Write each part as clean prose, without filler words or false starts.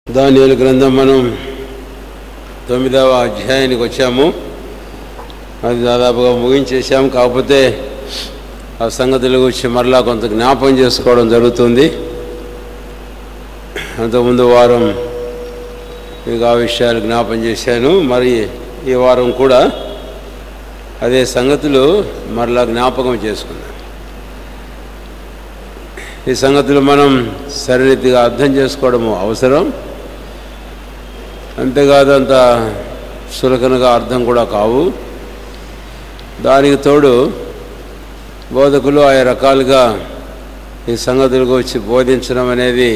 దానియేలు గ్రంథం మనం 9వ అధ్యాయానికి వచ్చాము. అది దాదాపుగా ముగించేసాము. కాకపోతే ఆ సంగతుల గురించి మరలా కొంత జ్ఞాపకం చేసుకోవడం జరుగుతుంది. అంతకుముందు వారం మీకు ఆ విషయాలు జ్ఞాపకం చేశాను. మరి ఈ వారం కూడా అదే సంగతులు మరలా జ్ఞాపకం చేసుకున్నాం. ఈ సంగతులు మనం సరిరీతిగా అర్థం చేసుకోవడము అవసరం. అంతేకాదు అంత సులకనగా అర్థం కూడా కావు. దానికి తోడు బోధకులు ఆయా రకాలుగా ఈ సంగతులకు వచ్చి బోధించడం అనేది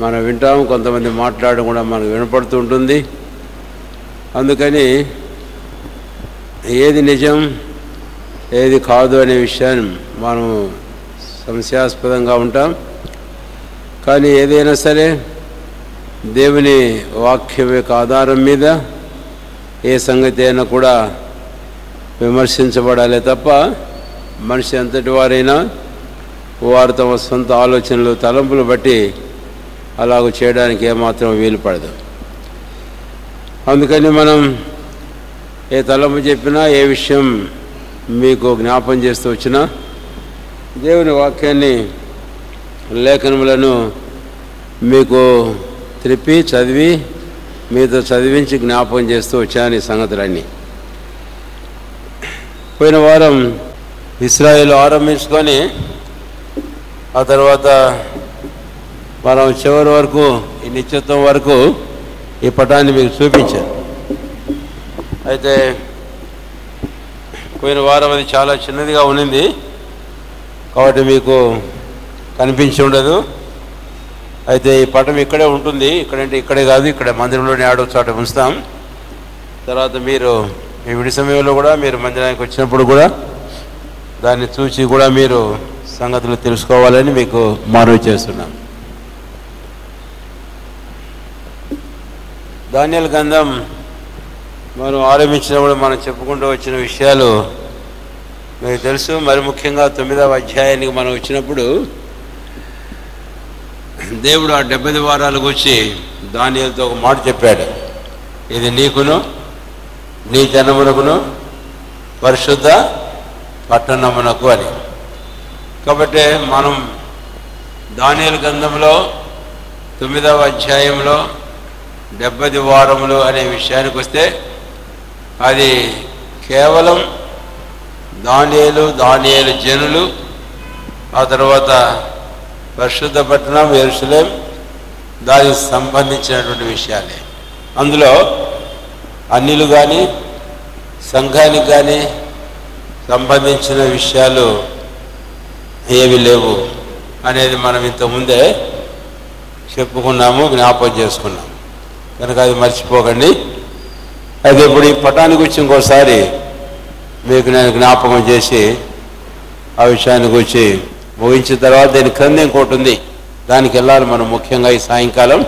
మనం వింటాము. కొంతమంది మాట్లాడడం కూడా మనకు వినపడుతూ ఉంటుంది. అందుకని ఏది నిజం ఏది కాదు అనే విషయాన్ని మనం సంశయాస్పదంగా ఉంటాం. కానీ ఏదైనా సరే దేవుని వాక్యం యొక్క ఆధారం మీద ఏ సంగతి అయినా కూడా విమర్శించబడాలి తప్ప మనిషి ఎంతటి వారైనా వారు తమ సొంత ఆలోచనలు తలంపులు బట్టి అలాగ చేయడానికి ఏమాత్రం వీలు పడదు. అందుకని మనం ఏ తలంపు చెప్పినా ఏ విషయం మీకు జ్ఞాపం చేస్తూ వచ్చినా దేవుని వాక్యాన్ని లేఖనములను మీకు త్రిప్పి చదివి మీతో చదివించి జ్ఞాపకం చేస్తూ వచ్చాను ఈ సంగతులన్నీ. పోయిన వారం ఇశ్రాయేలు ఆరంభించుకొని ఆ తర్వాత మనం చివరి వరకు ఈ నిత్యత్వం వరకు ఈ పటాన్ని మీకు చూపించాను. అయితే పోయిన వారం అది చాలా చిన్నదిగా ఉన్నింది కాబట్టి మీకు కనిపించి ఉండదు. అయితే ఈ పటం ఇక్కడే ఉంటుంది. ఇక్కడంటే ఇక్కడే కాదు, ఇక్కడ మందిరంలోనే ఆడో చోట ఉంచుతాం. తర్వాత మీరు ఈ విడి సమయంలో కూడా మీరు మందిరానికి వచ్చినప్పుడు కూడా దాన్ని చూసి కూడా మీరు సంగతులు తెలుసుకోవాలని మీకు మనవి చేస్తున్నాం. దానియేలు గ్రంథం మనం ఆరంభించినప్పుడు మనం చెప్పుకుంటూ వచ్చిన విషయాలు మీకు తెలుసు. మరి ముఖ్యంగా 9వ అధ్యాయానికి మనం వచ్చినప్పుడు దేవుడు ఆ 70 వారాల గురించి దానియేలుతో ఒక మాట చెప్పాడు. ఇది నీకును నీ జనమునకును పరిశుద్ధ పట్టణమునకు అని. కాబట్టి మనం దానియేలు గ్రంథంలో 9వ అధ్యాయంలో 70 వారములు అనే విషయానికి వస్తే అది కేవలం దానియేలు జనులు, ఆ తర్వాత పరిశుద్ధ పట్టణం యెరూషలేం, దానికి సంబంధించినటువంటి విషయాలే. అందులో అన్యులు కానీ సంఘానికి కానీ సంబంధించిన విషయాలు ఏవి లేవు అనేది మనం ఇంతకుముందే చెప్పుకున్నాము, జ్ఞాపకం చేసుకున్నాము. కనుక అది మర్చిపోకండి. అయితే ఇప్పుడు ఈ పటానికి వచ్చి ఇంకోసారి మీకు నేను జ్ఞాపకం చేసి ఆ విషయాన్ని గురించి ముగించిన తర్వాత దీని క్రింద ఇంకోటి ఉంది, దానికి వెళ్ళాలి మనం ముఖ్యంగా ఈ సాయంకాలం.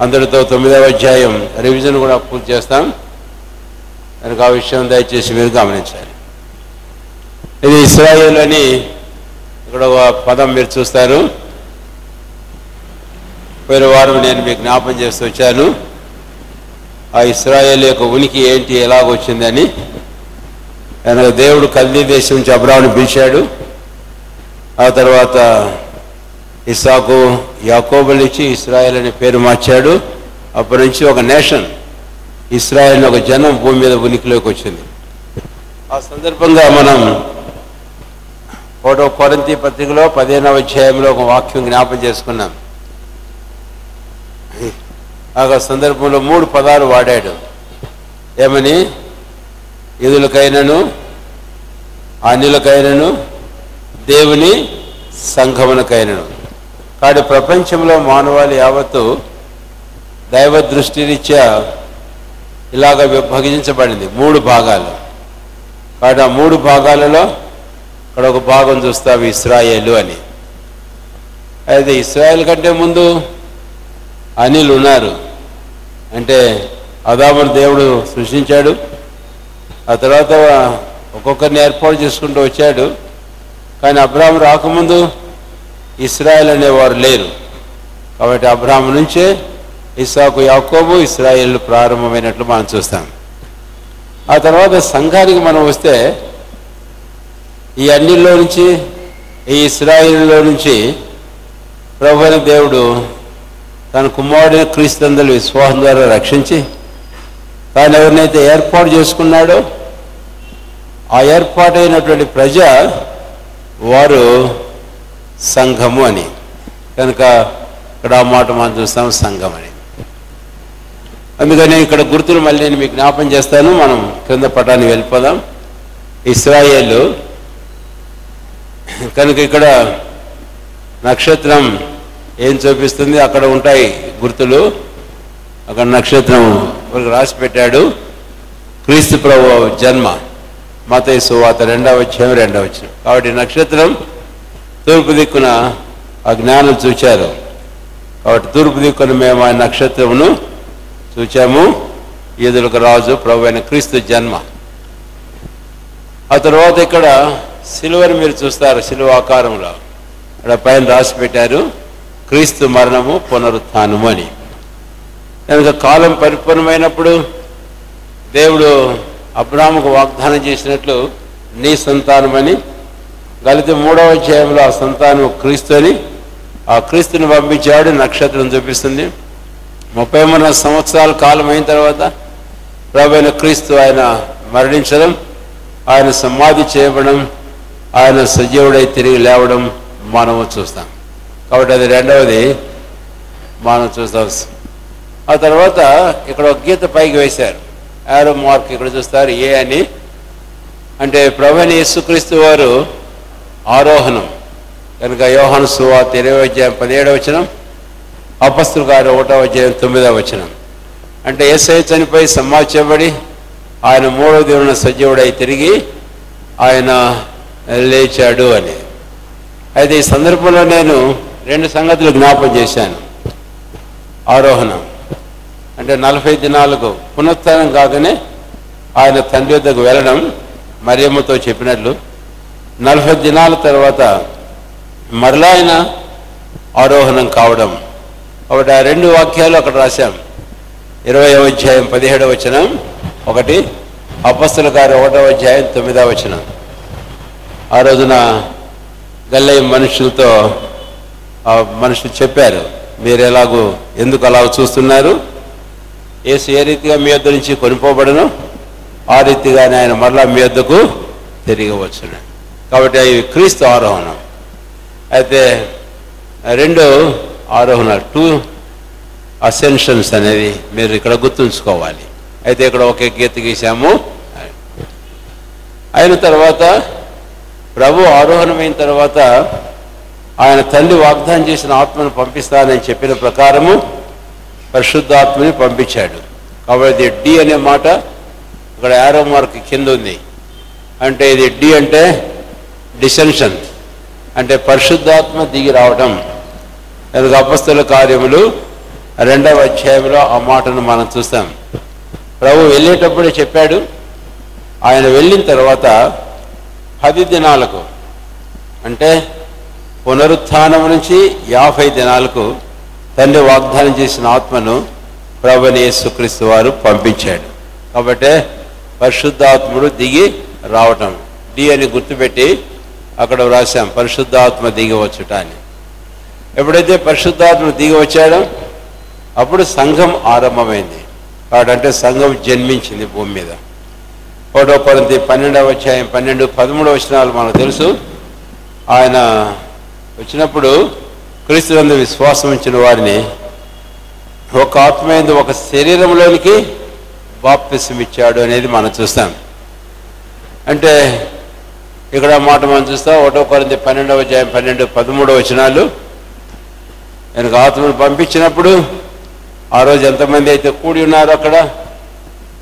అందరితో 9వ అధ్యాయం రివిజన్ కూడా పూర్తి చేస్తాం. కనుక ఆ విషయం దయచేసి మీరు గమనించాలి. ఇది ఇశ్రాయేలు అని ఇక్కడ ఒక పదం మీరు చూస్తారు. పోయిన వారం నేను మీకు జ్ఞాపం చేస్తూ వచ్చాను ఆ ఇశ్రాయేలు యొక్క ఉనికి ఏంటి, ఎలాగొచ్చిందని. ఆయన దేవుడు కల్దీ దేశం నుంచి అబ్రాహామును పిలిచాడు. ఆ తర్వాత ఇస్సాకు యాకోబులు ఇచ్చి ఇశ్రాయేల్ అనే పేరు మార్చాడు. అప్పటి నుంచి ఒక నేషన్, ఇశ్రాయేల్ ఒక జనం భూమి మీద ఉనికిలోకి వచ్చింది. ఆ సందర్భంగా మనం 1వ కొరింథీ పత్రికలో 15వ అధ్యాయంలో ఒక వాక్యం జ్ఞాపం చేసుకున్నాం. ఆ సందర్భంలో 3 పదాలు వాడాడు. ఏమని? యూదులకైనను అన్యులకైనను దేవుని సంఘమునకైనను. కాబట్టి ప్రపంచంలో మానవాళి యావత్తు దైవ దృష్టిరీత్యా ఇలాగ విభజించబడింది 3 భాగాలు. కాబట్టి ఆ 3 భాగాలలో ఇక్కడ ఒక భాగం చూస్తాము ఇశ్రాయేలు అని. అయితే ఇశ్రాయేల్ కంటే ముందు అన్యులు ఉన్నారు. అంటే ఆదామును దేవుడు సృష్టించాడు. ఆ తర్వాత ఒక్కొక్కరిని ఏర్పాటు చేసుకుంటూ వచ్చాడు. కానీ అబ్రాహాము రాకముందు ఇశ్రాయేల్ అనేవారు లేరు. కాబట్టి అబ్రాహాము నుంచే ఇస్సాకు యాకోబు ఇశ్రాయేలు ప్రారంభమైనట్లు మనం చూస్తాం. ఆ తర్వాత సంఘానికి మనం వస్తే ఈ అన్నిల్లో నుంచి ఈ ఇశ్రాయేలులో నుంచి ప్రభువైన దేవుడు తన కుమారుడైన క్రీస్తునందు విశ్వాసం ద్వారా రక్షించి తాను ఎవరినైతే ఏర్పాటు చేసుకున్నాడో ఆ ఏర్పాటైనటువంటి ప్రజ వారు సంఘము అని. కనుక ఇక్కడ ఆ మాట మనం చూస్తాం, సంఘం అని. అందుకని ఇక్కడ గుర్తులు మళ్ళీ నేను మీకు జ్ఞాపం చేస్తాను. మనం క్రింద పటానికి వెళ్ళిపోదాం. ఇశ్రాయేలు కనుక ఇక్కడ నక్షత్రం ఏం చూపిస్తుంది, అక్కడ ఉంటాయి గుర్తులు. అక్కడ నక్షత్రం రాసి పెట్టాడు. క్రీస్తు ప్రభు జన్మ మత్తయి సువార్త 2వ అధ్యాయం 2వ వచనం. కాబట్టి నక్షత్రం తూర్పు దిక్కున ఆ జ్ఞానం చూచారు. కాబట్టి తూర్పు దిక్కున మేము ఆ నక్షత్రమును చూచాము. యూదులకు రాజు ప్రభు అయిన క్రీస్తు జన్మ. ఆ తర్వాత ఇక్కడ సిలువను మీరు చూస్తారు, సిలువ ఆకారంలో అక్కడ పైన రాసి పెట్టారు క్రీస్తు మరణము పునరుత్థానము అని. కనుక కాలం పరిపూర్ణమైనప్పుడు దేవుడు అబ్రాహాముకు వాగ్దానం చేసినట్లు నీ సంతానమని, గలితి 3వ అధ్యాయంలో ఆ సంతానం క్రీస్తు అని, ఆ క్రీస్తుని పంపించాడు. నక్షత్రం చూపిస్తుంది. 33 సంవత్సరాల కాలం అయిన తర్వాత ప్రభు అయిన క్రీస్తు ఆయన మరణించడం, ఆయన సమాధి చేయబడడం, ఆయన సజీవుడై తిరిగి లేవడం మనము చూస్తాం. కాబట్టి అది రెండవది మనం చూస్తాం. ఆ తర్వాత ఇక్కడ ఒక గీత పైకి వేశారు, యారో మార్క్ ఇక్కడ చూస్తారు ఏ అని. అంటే ప్రభువైన యేసుక్రీస్తు వారు ఆరోహణం. కనుక యోహాను సువార్త 20వ అధ్యాయం 17వ వచనం, అపొస్తలుల కార్యాలు 1వ అధ్యాయం 9వ వచనం. అంటే యేసయ్య చనిపోయి సమాధి చేయబడి ఆయన 3వ దినాన సజీవుడై తిరిగి ఆయన లేచాడు అని. అయితే ఈ సందర్భంలో నేను 2 సంగతులు జ్ఞాపం చేశాను. ఆరోహణం అంటే 40 దినాలకు పునరుత్థానం కాగానే ఆయన తండ్రి వద్దకు వెళ్ళడం, మరియమ్మతో చెప్పినట్లు 40 దినాల తర్వాత మరలా ఆయన ఆరోహణం కావడం. కాబట్టి ఆ 2 వాక్యాలు అక్కడ రాశాం. 20వ అధ్యాయం 17వ వచనం ఒకటి, అపొస్తలుల కార్యాలు 1వ అధ్యాయం 9వ వచనం. ఆ రోజున గల్లయ్య మనుషులతో ఆ మనుషులు చెప్పారు, మీరు ఎలాగూ ఎందుకు అలాగ చూస్తున్నారు, యేసు ఏ రీతిగా మీ వద్ద నుంచి కొనిపోబడను ఆ రీతిగానే ఆయన మరలా మీ వద్దకు తిరిగి వచ్చును. కాబట్టి అవి క్రీస్తు ఆరోహణం. అయితే 2 ఆరోహణాలు, 2 అసెన్షన్స్ అనేది మీరు ఇక్కడ గుర్తుంచుకోవాలి. అయితే ఇక్కడ ఒకే గీత గీసాము. అయిన తర్వాత ప్రభు ఆరోహణమైన తర్వాత ఆయన తండ్రి వాగ్దానం చేసిన ఆత్మను పంపిస్తానని చెప్పిన ప్రకారము పరిశుద్ధాత్మని పంపించాడు. కాబట్టి డి అనే మాట ఇక్కడ యారో మార్క్ కింద ఉంది. అంటే ఇది డి అంటే డిసెన్షన్, అంటే పరిశుద్ధాత్మ దిగి రావడం. కనుక అపొస్తలుల కార్యములు 2వ అధ్యాయంలో ఆ మాటను మనం చూస్తాం. ప్రభు వెళ్ళేటప్పుడే చెప్పాడు. ఆయన వెళ్ళిన తర్వాత 10 దినాలకు, అంటే పునరుత్థానం నుంచి 50 దినాలకు తండ్రి వాగ్దానం చేసిన ఆత్మను ప్రభువైన యేసుక్రీస్తు వారు పంపించాడు. కాబట్టి పరిశుద్ధాత్ముడు దిగి రావటం, డి అని గుర్తుపెట్టి అక్కడ వ్రాసాం, పరిశుద్ధాత్మ దిగి వచ్చుట అని. ఎప్పుడైతే పరిశుద్ధాత్మ దిగి వచ్చాడో అప్పుడు సంఘం ఆరంభమైంది. కాబట్టి అంటే సంఘం జన్మించింది భూమి మీద. 1 కొరింథీ 12వ అధ్యాయం 12, 13 వచనాలు మనకు తెలుసు. ఆయన వచ్చినప్పుడు క్రీస్తునందు విశ్వాసం ఉంచిన వారిని ఒక ఆత్మయందు ఒక శరీరంలోనికి బాప్తిసం ఇచ్చాడు అనేది మనం చూస్తాం. అంటే ఇక్కడ మాట మనం చూస్తాం. 1 కొరింథీ 12వ అధ్యాయం 12, 13 వచనాలు. ఆయనకు ఆత్మను పంపించినప్పుడు ఆ రోజు ఎంతమంది అయితే కూడి ఉన్నారో అక్కడ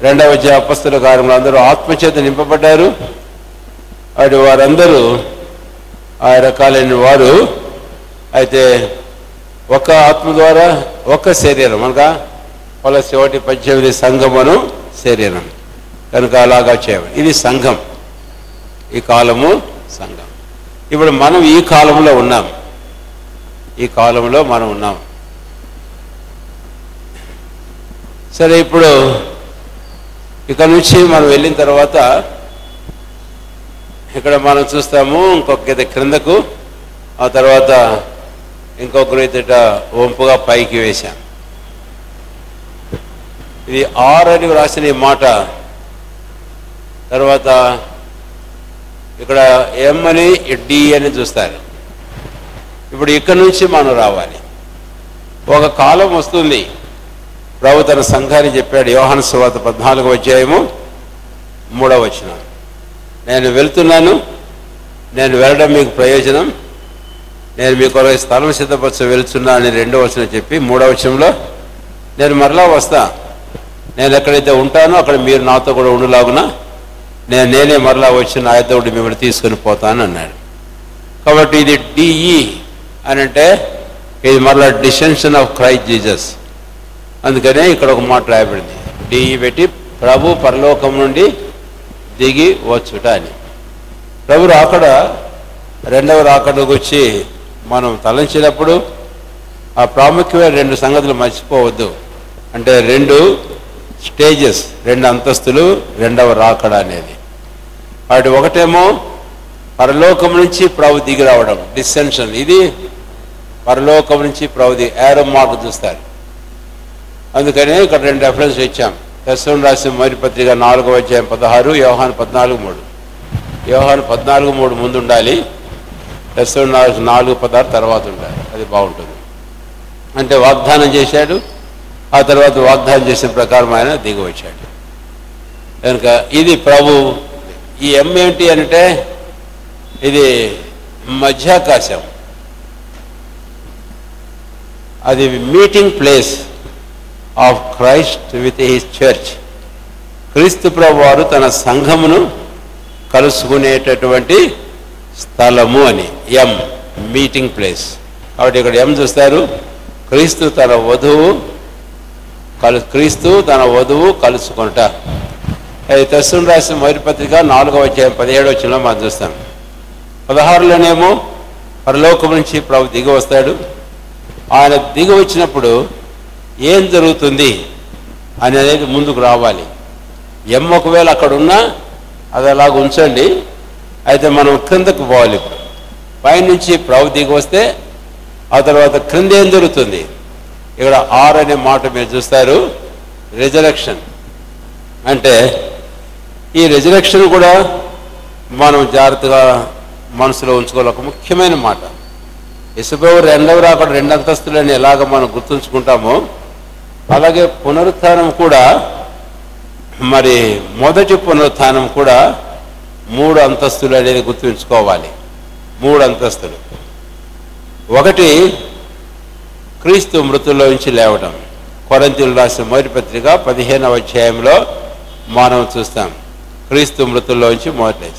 2వ అధ్యాయ అపొస్తలుల కార్యములు అందరూ ఆత్మచేత నింపబడ్డారు. అటు వారందరూ ఆ రకాలైన వారు అయితే ఒక ఆత్మ ద్వారా ఒక శరీరం, అనగా కొలస్సీ 1:18 సంఘమును శరీరం. కనుక అలాగా చేయడం ఇది సంఘం. ఈ కాలము సంఘం. ఇప్పుడు మనం ఈ కాలంలో ఉన్నాం. ఈ కాలంలో మనం ఉన్నాం. సరే, ఇప్పుడు ఇక్కడ నుంచి మనం వెళ్ళిన తర్వాత ఇక్కడ మనం చూస్తాము ఇంకొక గీత క్రిందకు, ఆ తర్వాత ఇంకొక రీతిట వంపుగా పైకి వేశాం. ఇది ఆర్ అని రాసిన ఈ మాట, తర్వాత ఇక్కడ ఎం అని డి అని చూస్తారు. ఇప్పుడు ఇక్కడ నుంచి మనం రావాలి. ఒక కాలం వస్తుంది, ప్రభు తన సంఘాన్ని చెప్పాడు. యోహాను సువార్త 14వ అధ్యాయము 3వ వచనం, నేను వెళ్తున్నాను, నేను వెళ్ళడం మీకు ప్రయోజనం, నేను మీ కొరకు స్థలం సిద్ధపరచ వెళ్తున్నా అని 2వ వచనం చెప్పి 3వ వచనంలో నేను మరలా వస్తా, నేను ఎక్కడైతే ఉంటానో అక్కడ మీరు నాతో కూడా ఉండులాగున నేనే మరలా వచ్చి నా యొద్దకు మిమ్మల్ని తీసుకొని పోతాను అన్నాడు. కాబట్టి ఇది డిఈ అని అంటే ఇది మరలా డిసెన్షన్ ఆఫ్ క్రైస్ట్ జీసస్. అందుకనే ఇక్కడ ఒక మాట రాయబడింది, డిఈ పెట్టి ప్రభు పరలోకం నుండి దిగి వచ్చుట అని. ప్రభు రాకడ, రెండవ రాకడకు వచ్చి మనం తలంచినప్పుడు ఆ ప్రాముఖ్యమైన 2 సంగతులు మర్చిపోవద్దు. అంటే 2 స్టేజెస్, 2 అంతస్తులు రెండవ రాకడ అనేది. వాటి ఒకటేమో పరలోకం నుంచి ప్రభు దిగి రావడం, డిసెన్షన్. ఇది పరలోకం నుంచి ప్రభు ఏరో మార్క్ చూస్తారు. అందుకనే ఇక్కడ 2 రెఫరెన్స్ ఇచ్చాం. తెస్సలోనికీయులకు రాసిన మొదటి పత్రిక 4వ అధ్యాయం 16, యోహాను 14:3. యోహాను 14:3 ముందు ఉండాలి, తెస్సలోనికీయులకు 4:16 తర్వాత ఉండాలి. అది బాగుంటుంది. అంటే వాగ్దానం చేశాడు, ఆ తర్వాత వాగ్దానం చేసిన ప్రకారం ఆయన దిగి వచ్చాడు. కనుక ఇది ప్రభు. ఈ ఎం ఏంటి అంటే ఇది మధ్యాకాశం, అది meeting place of Christ with his church. క్రీస్తు ప్రభు వారు తన సంఘమును కలుసుకునేటటువంటి స్థలము అని ఎం, మీటింగ్ ప్లేస్. కాబట్టి ఇక్కడ ఎం చూస్తారు, క్రీస్తు తన వధువు కలుసుకుంట. అది తెస్సలోనికీయులకు రాసిన మొదటి పత్రిక 4వ అధ్యాయం 17వ వచనంలో మనం చూస్తాం. 16లోనేమో పరలోకం నుంచి ప్రభు దిగి వస్తాడు. ఆయన దిగి వచ్చినప్పుడు ఏం జరుగుతుంది అనేది ముందుకు రావాలి. ఎం ఒకవేళ అక్కడ ఉన్నా అది అలాగ ఉంచండి. అయితే మనం క్రిందకు పోవాలి. ఇప్పుడు పైనుంచి ప్రభు దిగి వస్తే ఆ తర్వాత క్రింద ఏం జరుగుతుంది? ఇక్కడ ఆర్ అనే మాట మీరు చూస్తారు, రెజరెక్షన్. అంటే ఈ రెజరెక్షన్ కూడా మనం జాగ్రత్తగా మనసులో ఉంచుకోవాలి. ఒక ముఖ్యమైన మాట, యేసుప్రభు రెండవ రాకడ 2 అంతస్తులని ఎలాగ మనం గుర్తుంచుకుంటామో అలాగే పునరుత్థానం కూడా, మరి మొదటి పునరుత్థానం కూడా 3 అంతస్తులు అనేది గుర్తుంచుకోవాలి. 3 అంతస్తులు. ఒకటి క్రీస్తు మృతుల్లో నుంచి లేవడం. కొరింథీయులకు రాసిన మొదటి పత్రిక 15వ అధ్యాయంలో మనం చూస్తాం, క్రీస్తు మృతుల్లో నుంచి మొదటి.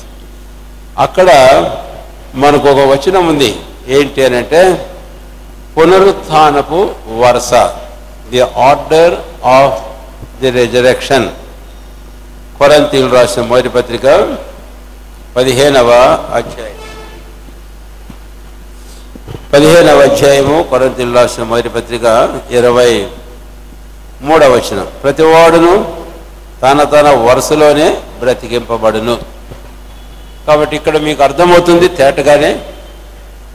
అక్కడ మనకు ఒక వచనం ఉంది, ఏంటి అని అంటే పునరుత్థానపు వరుస, the order of the resurrection. కొరింథీయులకు రాసిన మొదటి పత్రిక 15వ అధ్యాయము కొరింథీయులకు రాసిన మొదటి పత్రిక 23వ వచనం, ప్రతివాడును తన వరుసలోనే బ్రతికింపబడును. కాబట్టి ఇక్కడ మీకు అర్థమవుతుంది తేటగానే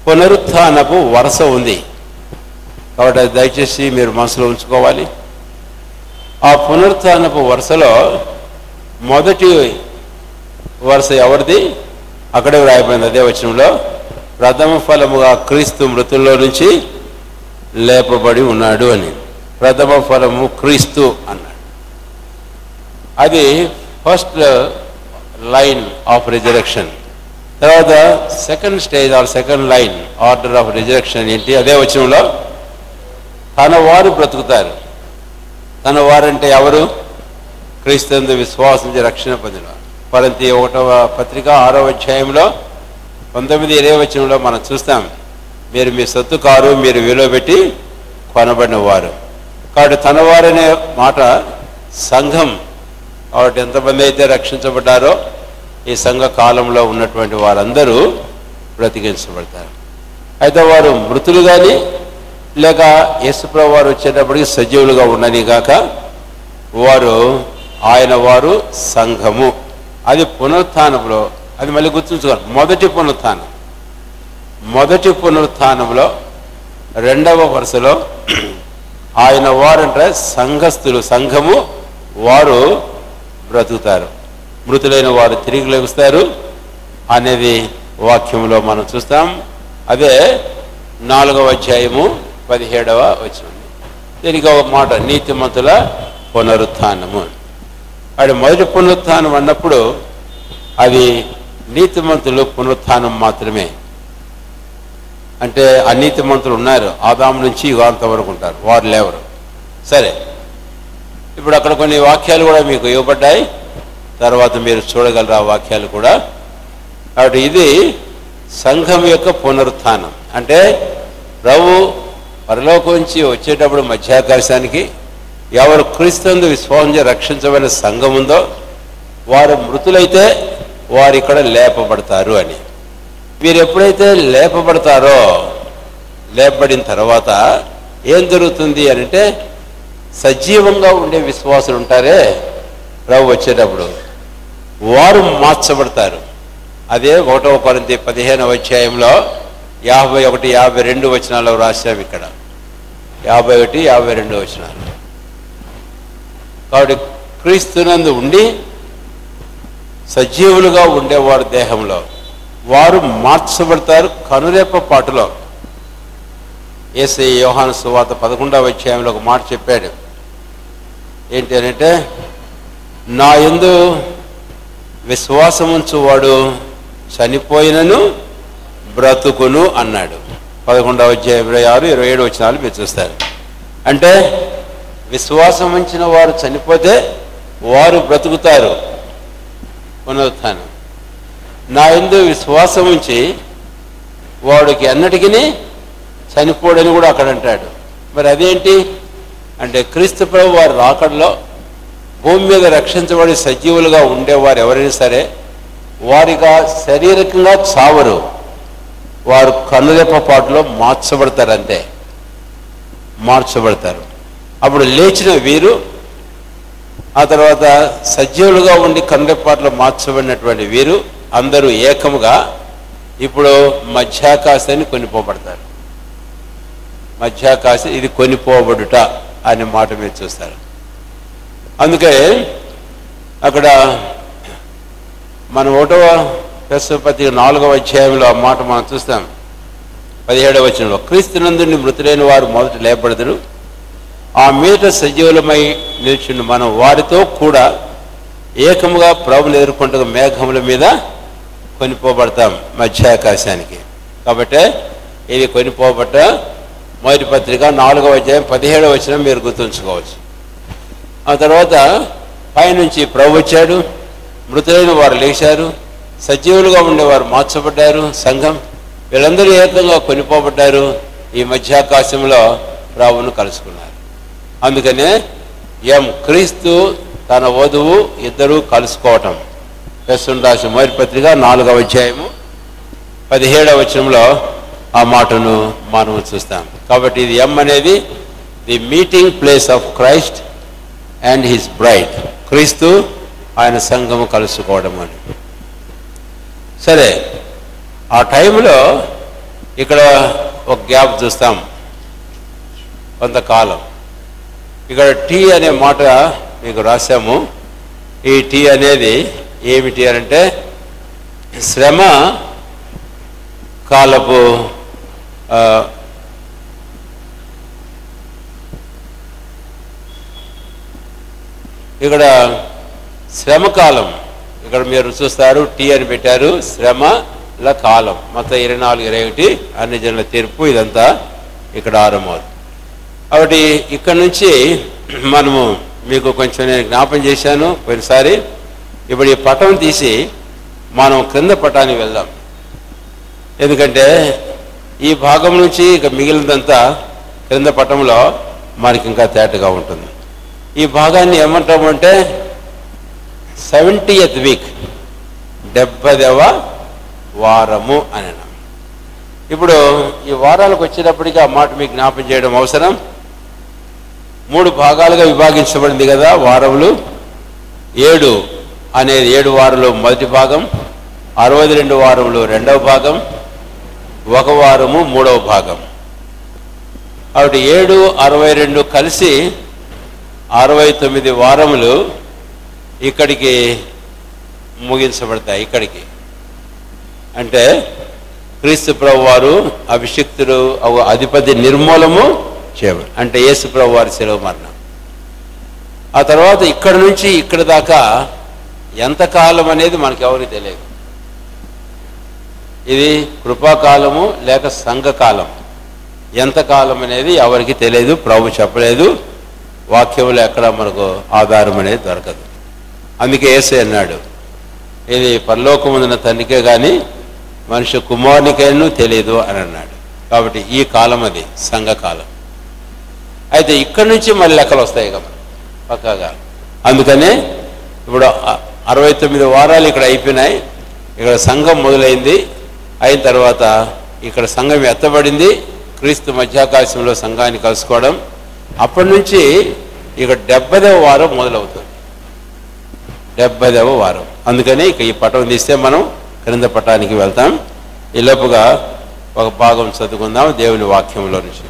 పునరుత్థానపు వరుస ఉంది. కాబట్టి అది దయచేసి మీరు మనసులో ఉంచుకోవాలి. ఆ పునరుత్థానపు వరుసలో మొదటి వరుస ఎవరిది? అక్కడే వ్రాయబడింది అదే వచనంలో, ప్రథమ ఫలముగా క్రీస్తు మృతుల్లో నుంచి లేపబడి ఉన్నాడు అని. ప్రథమ ఫలము క్రీస్తు అన్నాడు. అది ఫస్ట్ లైన్ ఆఫ్ రిజరెక్షన్. తర్వాత second stage or second line order of resurrection ఏంటి? అదే వచనంలో తన వారు బ్రతుకుతారు. తన వారంటే ఎవరు? క్రీస్తునందు విశ్వాసించి రక్షణ పొందిన. కొరింథీ 1వ పత్రిక 6వ అధ్యాయంలో 19-20 వచనంలో మనం చూస్తాం, మీరు మీ సొత్తు కారు, మీరు విలువ పెట్టి కొనబడిన వారు. కాబట్టి తన వారనే మాట సంఘం. కాబట్టి ఎంతమంది అయితే రక్షించబడ్డారో ఈ సంఘ కాలంలో ఉన్నటువంటి వారందరూ బ్రతికించబడతారు. అయితే వారు మృతులు కానీ లేక యేసుప్రభు వారు వచ్చేటప్పటికి సజీవులుగా ఉండని గాక వారు సంఘము. అది పునరుత్థానంలో, అది మళ్ళీ గుర్తుంచుకోండి, మొదటి పునరుత్థానంలో 2వ వరుసలో ఆయన వారంటే సంఘస్థులు, సంఘము వారు బ్రతుకుతారు, మృతులైన వారు తిరిగి లెగుస్తారు అనేది వాక్యంలో మనం చూస్తాం. అదే 4వ అధ్యాయము 17వ వచనం. దీనికి ఒక మాట, నీతిమంతుల పునరుత్థానము. అది మొదటి పునరుత్థానం అన్నప్పుడు అది నీతిమంతులు పునరుత్థానం మాత్రమే. అంటే అనీతిమంతులు ఉన్నారు, ఆదాము నుంచి యుగాంతం వరకు ఉంటారు, వారు లేవరు. సరే, ఇప్పుడు అక్కడ కొన్ని వాక్యాలు కూడా మీకు ఇవ్వబడ్డాయి, తర్వాత మీరు చూడగలరు ఆ వాక్యాలు కూడా. కాబట్టి ఇది సంఘం యొక్క పునరుత్థానం. అంటే ప్రభు పరలోకం నుంచి వచ్చేటప్పుడు మధ్యాకాశానికి ఎవరు క్రీస్తునందు విశ్వాసం రక్షించబడిన సంఘం ఉందో వారు మృతులైతే వారు ఇక్కడ లేపబడతారు అని. వీరు ఎప్పుడైతే లేపబడిన తర్వాత ఏం జరుగుతుంది అని అంటే, సజీవంగా ఉండే విశ్వాసులు ఉంటారే ప్రభు వచ్చేటప్పుడు, వారు మార్చబడతారు. అదే 1వ కొరింథీ 15వ అధ్యాయంలో 51, 52 వచనాలు రాశాం ఇక్కడ. 51, 52 వచనాలు. కాబట్టి క్రీస్తునందు ఉండి సజీవులుగా ఉండేవారు దేహంలో వారు మార్చబడతారు కనురేప పాటులో. యేసయ్య యోహాను సువార్త 11వ అధ్యాయంలో ఒక మాట చెప్పాడు. ఏంటి అంటే, నా యందు విశ్వాసం ఉంచువాడు చనిపోయినను బ్రతుకును అన్నాడు. 11వ అధ్యాయం 26, 27 వచనాలు మీరు చూస్తారు. అంటే విశ్వాసం ఉంచిన వారు చనిపోతే వారు బ్రతుకుతారు, పునరుత్థానం. నా యందు విశ్వాసం ఉంచి వాడికి అన్నిటికీ చనిపోడని కూడా అక్కడ అంటాడు. మరి అదేంటి అంటే, క్రీస్తు ప్రభు వారి రాకడలో భూమి మీద రక్షించబడి సజీవులుగా ఉండేవారు ఎవరైనా సరే వారిగా శారీరకంగా చావరు, వారు కనురెప్ప పాటులో మార్చబడతారు. అప్పుడు లేచిన వీరు ఆ తర్వాత సజీవులుగా ఉండి కనురెప్పాట్లో మార్చబడినటువంటి వీరు అందరూ ఏకముగా ఇప్పుడు మధ్యాకాశాన్ని కొనిపోబడతారు. మధ్యాకాశం ఇది కొనిపోబడుట అనే మాట మీరు చూస్తారు. అందుకే అక్కడ మన 1వ పత్రిక 4వ అధ్యాయంలో ఆ మాట మనం చూస్తాం. 17వ వచనంలో, క్రీస్తునందు మృతులైన వారు మొదట లేపబడతారు, ఆ మీదట సజీవులమై నిల్చుండి మనం వారితో కూడా ఏకముగా ప్రభువును ఎదుర్కొంటూ మేఘముల మీద కొనిపోబడతాం మధ్యాకాశానికి. కాబట్టి ఇది కొనిపోబట్ట మొదటి పత్రిక 4వ అధ్యాయం 17వ వచనం మీరు గుర్తుంచుకోవచ్చు. ఆ తర్వాత పైనుంచి ప్రభు వచ్చాడు, మృతులైన వారు లేచారు, సజీవులుగా ఉండేవారు మార్చబడ్డారు, సంఘం వీళ్ళందరూ ఏకంగా కొనిపోబడ్డారు, ఈ మధ్యాకాశంలో ప్రభువును కలుసుకున్నారు. అందుకనే క్రీస్తు తన వధువు ఇద్దరు కలుసుకోవటం. రాసిన మొదటి పత్రిక 4వ అధ్యాయము 17వ వచనంలో ఆ మాటను మనం చూస్తాం. కాబట్టి ఇది అనేది the meeting place of Christ and his braid, క్రీస్తు ఆయన సంఘము కలుసుకోవడం అని. సరే, ఆ టైంలో ఇక్కడ ఒక గ్యాప్ చూస్తాం కొంతకాలం. ఇక్కడ టీ అనే మాట మీకు రాశాము. ఈ టీ అనేది ఏమిటి అంటే, శ్రమ కాలపు ఇక్కడ శ్రమకాలం, ఇక్కడ మీరు చూస్తారు టీ అని పెట్టారు, శ్రమల కాలం. మొత్తం 24, 21 అన్ని జనుల తీర్పు ఇదంతా ఇక్కడ ఆరంభమవుతుంది. కాబట్టి ఇక్కడ నుంచి మనము మీకు కొంచెం నేను జ్ఞాపం చేశాను పోయినసారి. ఇప్పుడు ఈ పటం తీసి మనం క్రింద పటానికి వెళ్దాం. ఎందుకంటే ఈ భాగం నుంచి ఇక మిగిలినంతా క్రింద పటంలో మనకి ఇంకా తేటగా ఉంటుంది. ఈ భాగాన్ని ఏమంటామంటే 70th వీక్, 70వ వారము అని. ఇప్పుడు ఈ వారాలకు వచ్చేటప్పటికి ఆ మాట మీకు జ్ఞాపం చేయడం అవసరం. 3 భాగాలుగా విభాగించబడింది కదా వారములు. 7 అనేది 7 వారాలు మొదటి భాగం, 62 వారములు రెండవ భాగం, 1 వారము మూడవ భాగం. కాబట్టి 7, 62 కలిసి 69 వారములు ఇక్కడికి ముగించబడతాయి. ఇక్కడికి అంటే క్రీస్తు ప్రభు వారు అభిషిక్తుడు అధిపతి నిర్మూలము చేయబడి, అంటే యేసు ప్రభు వారి శిలువ మరణం. ఆ తర్వాత ఇక్కడ నుంచి ఇక్కడ దాకా ఎంతకాలం అనేది మనకెవరికి తెలియదు. ఇది కృపాకాలము లేక సంఘకాలం, ఎంతకాలం అనేది ఎవరికి తెలియదు. ప్రభు చెప్పలేదు, వాక్యంలో ఎక్కడ మనకు ఆధారం అనేది దొరకదు. అందుకే యేసే అన్నాడు, ఇది పరలోకముందున తండ్రికే కానీ మనిషి కుమారునికైనా తెలియదు అని అన్నాడు. కాబట్టి ఈ కాలం అది సంఘకాలం. అయితే ఇక్కడి నుంచి మళ్ళీ లెక్కలు వస్తాయి కదా పక్కాగా. అందుకనే ఇప్పుడు 69 వారాలు ఇక్కడ అయిపోయినాయి. ఇక్కడ సంఘం మొదలైంది. అయిన తర్వాత ఇక్కడ సంఘం ఎత్తబడింది. క్రీస్తు మధ్యాకాశంలో సంఘాన్ని కలుసుకోవడం. అప్పటి నుంచి ఇక 70వ వారం మొదలవుతుంది. 70వ వారం. అందుకని ఇక ఈ పటం తీస్తే మనం క్రింద పటానికి వెళ్తాం. ఈ లోపుగా ఒక భాగం చదువుకుందాం దేవుని వాక్యంలో నుంచి.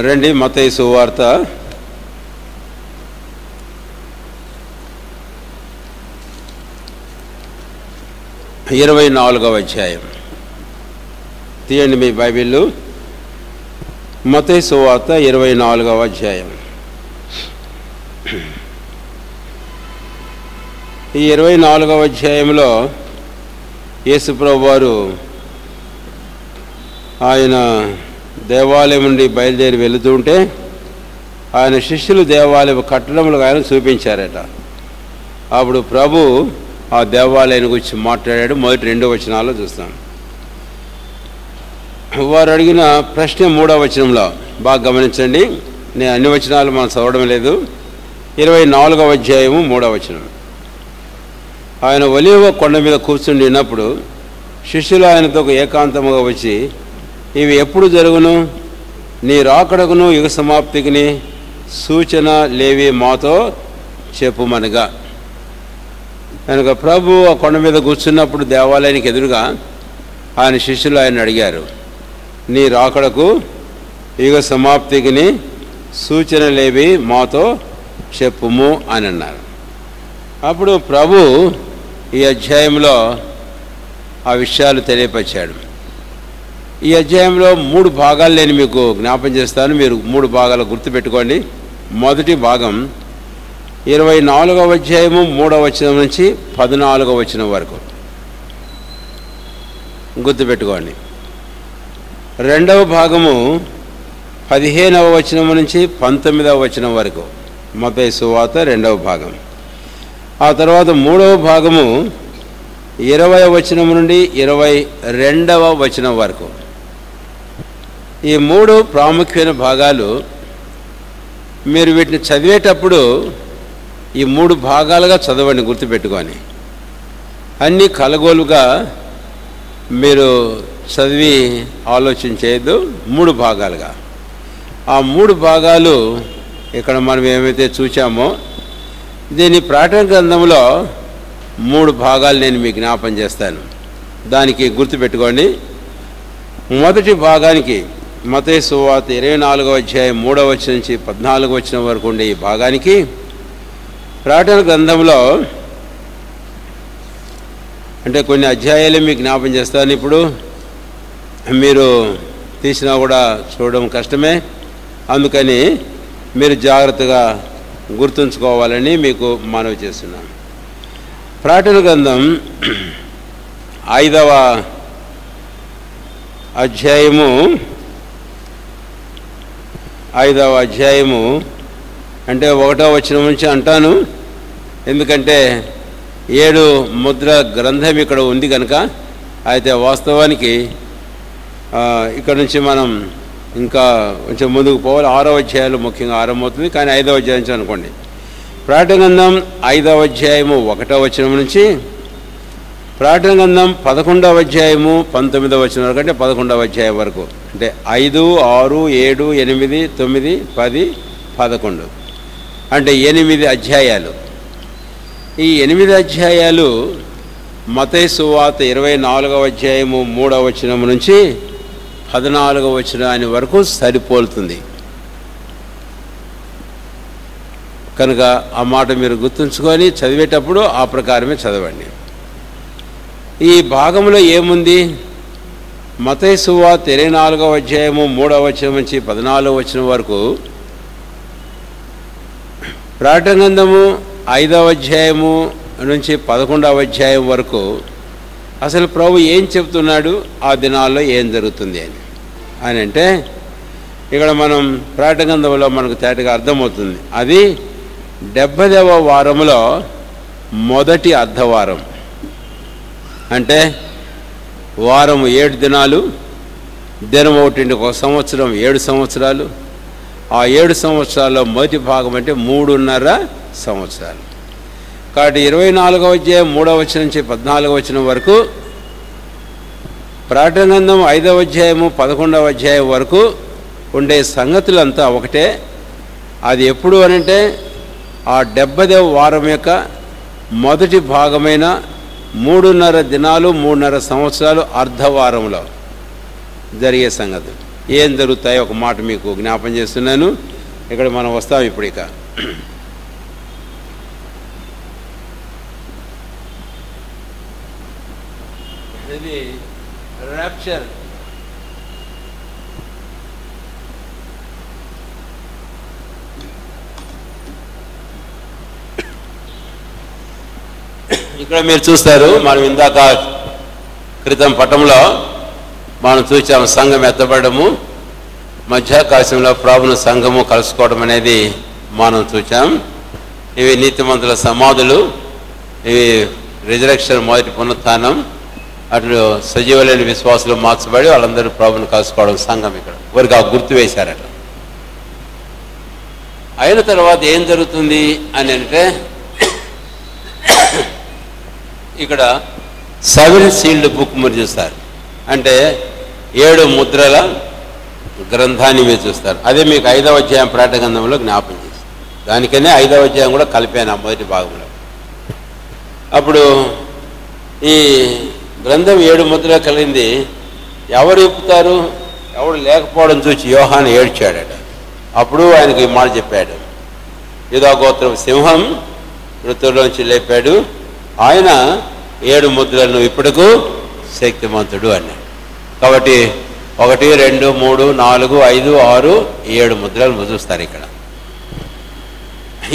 రండి, మత్తయి సువార్త 24వ అధ్యాయం. తీయండి మీ బైబిళ్ళు. మత్తయి సువార్త 24వ అధ్యాయం. ఈ 24వ అధ్యాయంలో యేసుప్రభు వారు ఆయన దేవాలయం నుండి బయలుదేరి వెళుతుంటే ఆయన శిష్యులు దేవాలయం కట్టడములకు ఆయన చూపించారట. అప్పుడు ప్రభు ఆ దేవాలయాన్ని గురించి మాట్లాడాడు. మొదటి 2 వచనాల్లో చూస్తాం. వారు అడిగిన ప్రశ్న 3వ వచనంలో బాగా గమనించండి. నేను అన్ని వచనాలు మనం చదవడం లేదు. 24వ అధ్యాయము 3వ వచనం. ఆయన ఒలీవ కొండ మీద కూర్చుని ఉన్నప్పుడు శిష్యులు ఆయనతో ఏకాంతముగా వచ్చి, ఇవి ఎప్పుడు జరుగును? నీ రాకడకును యుగ సమాప్తికిని సూచన లేవి మాతో చెప్పుమనగా. కనుక ప్రభు ఆ కొండ మీద కూర్చున్నప్పుడు దేవాలయానికి ఎదురుగా ఆయన శిష్యులు ఆయన అడిగారు, నీ రాకడకు యుగ సమాప్తికిని సూచనలేవి మాతో చెప్పుము అని అన్నారు. అప్పుడు ప్రభు ఈ అధ్యాయంలో ఆ విషయాలు తెలియపరిచాడు. ఈ అధ్యాయంలో 3 భాగాలు నేను మీకు జ్ఞాపం చేస్తాను. మీరు 3 భాగాలు గుర్తుపెట్టుకోండి. మొదటి భాగం 24వ అధ్యాయము 3వ వచనం నుంచి 14వ వచనం వరకు గుర్తుపెట్టుకోండి. రెండవ భాగము 15వ వచనం నుంచి 19వ వచనం వరకు మత్తయి సువార్త 2వ భాగం. ఆ తర్వాత 3వ భాగము 20వ వచనం నుండి 22వ వచనం వరకు. ఈ 3 ప్రాముఖ్యమైన భాగాలు. మీరు వీటిని చదివేటప్పుడు ఈ 3 భాగాలుగా చదవండి, గుర్తుపెట్టుకొని. అన్నీ కలగోలుగా మీరు చదివి ఆలోచన చేయొద్దు. 3 భాగాలుగా. ఆ 3 భాగాలు ఇక్కడ మనం ఏమైతే చూసామో దీని ప్రకటన గ్రంథంలో 3 భాగాలు నేను మీకు జ్ఞాపం చేస్తాను. దానికి గుర్తుపెట్టుకోండి. మొదటి భాగానికి మత్తయి సువార్త 24వ అధ్యాయం 3వ వచనం నుంచి 14వ వచనం వరకు ఉండే ఈ భాగానికి ప్రకటన గ్రంథంలో అంటే కొన్ని అధ్యాయాలే మీకు జ్ఞాపం చేస్తాను. ఇప్పుడు మీరు తీసినా కూడా చూడడం కష్టమే. అందుకని మీరు జాగ్రత్తగా గుర్తుంచుకోవాలని మీకు మనవి చేస్తున్నాను. ప్రకటన గ్రంథం 5వ అధ్యాయము అంటే 1వ వచనం నుంచి అంటాను. ఎందుకంటే 7 ముద్ర గ్రంథం ఇక్కడ ఉంది కనుక. అయితే వాస్తవానికి ఇక్కడ నుంచి మనం ఇంకా కొంచెం ముందుకు పోవాలి. 6వ అధ్యాయాలు ముఖ్యంగా ఆరంభమవుతుంది, కానీ 5వ అధ్యాయం నుంచి అనుకోండి. ప్రకటన గ్రంథం 5వ అధ్యాయము 1వ వచనం నుంచి ప్రకటన గ్రంథం 11వ అధ్యాయము 19వ వచనం వరకు, అంటే 11వ అధ్యాయం వరకు, అంటే 5, 6, 7, 8, 9, 10, 11 అంటే 8 అధ్యాయాలు. ఈ 8 అధ్యాయాలు మత్తయి సువార్త 24వ అధ్యాయము 3వ వచనం నుంచి 14వ వచనం వరకు సరిపోలుతుంది. కనుక ఆ మాట మీరు గుర్తుంచుకొని చదివేటప్పుడు ఆ ప్రకారమే చదవండి. ఈ భాగంలో ఏముంది? మత్తయి సువార్త 24వ అధ్యాయము 3వ వచనం నుంచి 14వ వచనం వరకు, ప్రకటన గ్రంథము 5వ అధ్యాయము నుంచి 11వ అధ్యాయం వరకు అసలు ప్రభు ఏం చెప్తున్నాడు, ఆ దినాల్లో ఏం జరుగుతుంది అని అంటే ఇక్కడ మనం ప్రకటన గ్రంథంలో మనకు తేటగా అర్థమవుతుంది. అది 70వ వారంలో మొదటి అర్ధవారం, అంటే వారం 7 దినాలు, దినం ఒకటి, 1 సంవత్సరం 7 సంవత్సరాలు. ఆ 7 సంవత్సరాల్లో మొదటి భాగం అంటే 3.5 సంవత్సరాలు. కాబట్టి 24వ అధ్యాయం 3వ వచనం నుంచి 14వ వచనం వరకు, ప్రకటన గ్రంథం 5వ అధ్యాయము 11వ అధ్యాయం వరకు ఉండే సంగతులంతా ఒకటే. అది ఎప్పుడు అనంటే ఆ 70వ వారం యొక్క మొదటి భాగమైన 3.5 దినాలు 3.5 సంవత్సరాలు అర్ధవారంలో జరిగే సంగతులు ఏం జరుగుతాయో ఒక మాట మీకు జ్ఞాపం చేస్తున్నాను. ఇక్కడ మనం వస్తాం ఇప్పుడు. ఇక ఇది ర్యాప్చర్. ఇక్కడ మీరు చూస్తారు, మనం ఇందాక క్రితం పటంలో మనం చూసాము సంఘం ఎత్తబడము, మధ్యాకాశంలో ప్రభుని సంఘము కలుసుకోవడం అనేది మనం చూసాం. ఇవి నీతిమంతుల సమాధులు, ఇవి రిజరెక్షన్ మొదటి పునరుత్థానం, అట్లు సజీవులైన విశ్వాసులు మార్చబడి వాళ్ళందరూ ప్రభుని కలుసుకోవడం సంఘం. ఇక్కడ వారికి ఆ గుర్తు వేశారట. అయిన తర్వాత ఏం జరుగుతుంది అని అంటే ఇక్కడ 7 సీల్డ్ బుక్ మీరు చూస్తారు, అంటే 7 ముద్రల గ్రంథాన్ని మీరు చూస్తారు. అదే మీకు 5వ అధ్యాయం ప్రకటన గ్రంథంలో జ్ఞాపకం చేస్తారు. దానికనే 5వ అధ్యాయం కూడా కలిపాను ఆ మొదటి భాగంలో. అప్పుడు ఈ గ్రంథం 7 ముద్రలు కలిగింది. ఎవరు ఇప్పుతారు? ఎవరు లేకపోవడం చూసి యోహాను ఏడ్చాడట. అప్పుడు ఆయనకి మాట చెప్పాడు, యూదా గోత్రం సింహం మృతుల్లోంచి లేపాడు, ఆయన 7 ముద్రలను ఇప్పుడుకు శక్తిమంతుడు అన్నాడు. కాబట్టి 1, 2, 3, 4, 5, 6, 7 ముద్రలు చూస్తారు ఇక్కడ.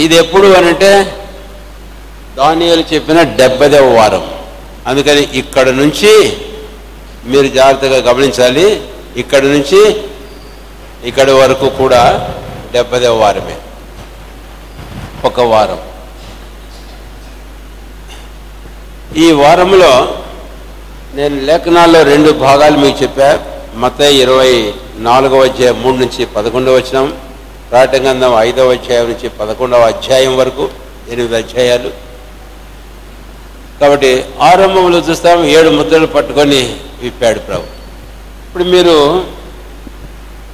ఇది ఎప్పుడు అనంటే దానియేలు చెప్పిన 70వ వారం. అందుకని ఇక్కడ నుంచి మీరు జాగ్రత్తగా గమనించాలి. ఇక్కడ నుంచి ఇక్కడి వరకు కూడా 70వ వారమే, ఒక వారం. ఈ వారంలో నేను లేఖనాల్లో 2 భాగాలు మీకు చెప్పా. మత్తయి 24వ అధ్యాయం 3 నుంచి 11వ వచనం, ప్రకటన గ్రంథం 5వ అధ్యాయం నుంచి 11వ అధ్యాయం వరకు 8 అధ్యాయాలు. కాబట్టి ఆరంభంలో చూస్తాం 7 ముద్రలు పట్టుకొని విప్పాడు ప్రభు. ఇప్పుడు మీరు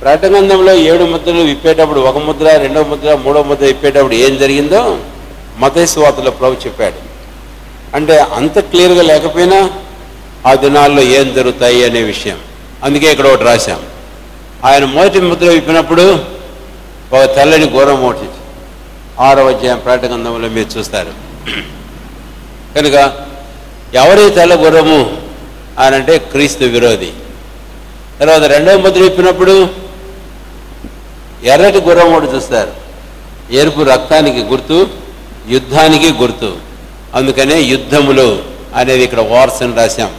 ప్రకటన గ్రంథంలో 7 ముద్రలు విప్పేటప్పుడు 1 ముద్ర, 2వ ముద్ర, 3వ ముద్ర విప్పేటప్పుడు ఏం జరిగిందో మత్తయి సువార్తలో ప్రభు చెప్పాడు. అంటే అంత క్లియర్గా లేకపోయినా ఆ దినాల్లో ఏం జరుగుతాయి అనే విషయం. అందుకే ఇక్కడ ఒకటి రాశాం. ఆయన మొదటి ముద్ర విప్పినప్పుడు ఒక తెల్లని ఘోరం ఒకటి 6వ అధ్యాయం ప్రకటన గ్రంథంలో మీరు చూస్తారు. కనుక ఎవరి తెల్ల గుర్రము అని అంటే క్రీస్తు విరోధి. తర్వాత 2వ ముద్ర విప్పినప్పుడు ఎర్రటి గుర్రం ఒకటి చూస్తారు. ఎరుపు రక్తానికి గుర్తు, యుద్ధానికి గుర్తు. అందుకనే యుద్ధములు అనేది ఇక్కడ వార్స్ అని రాశాం.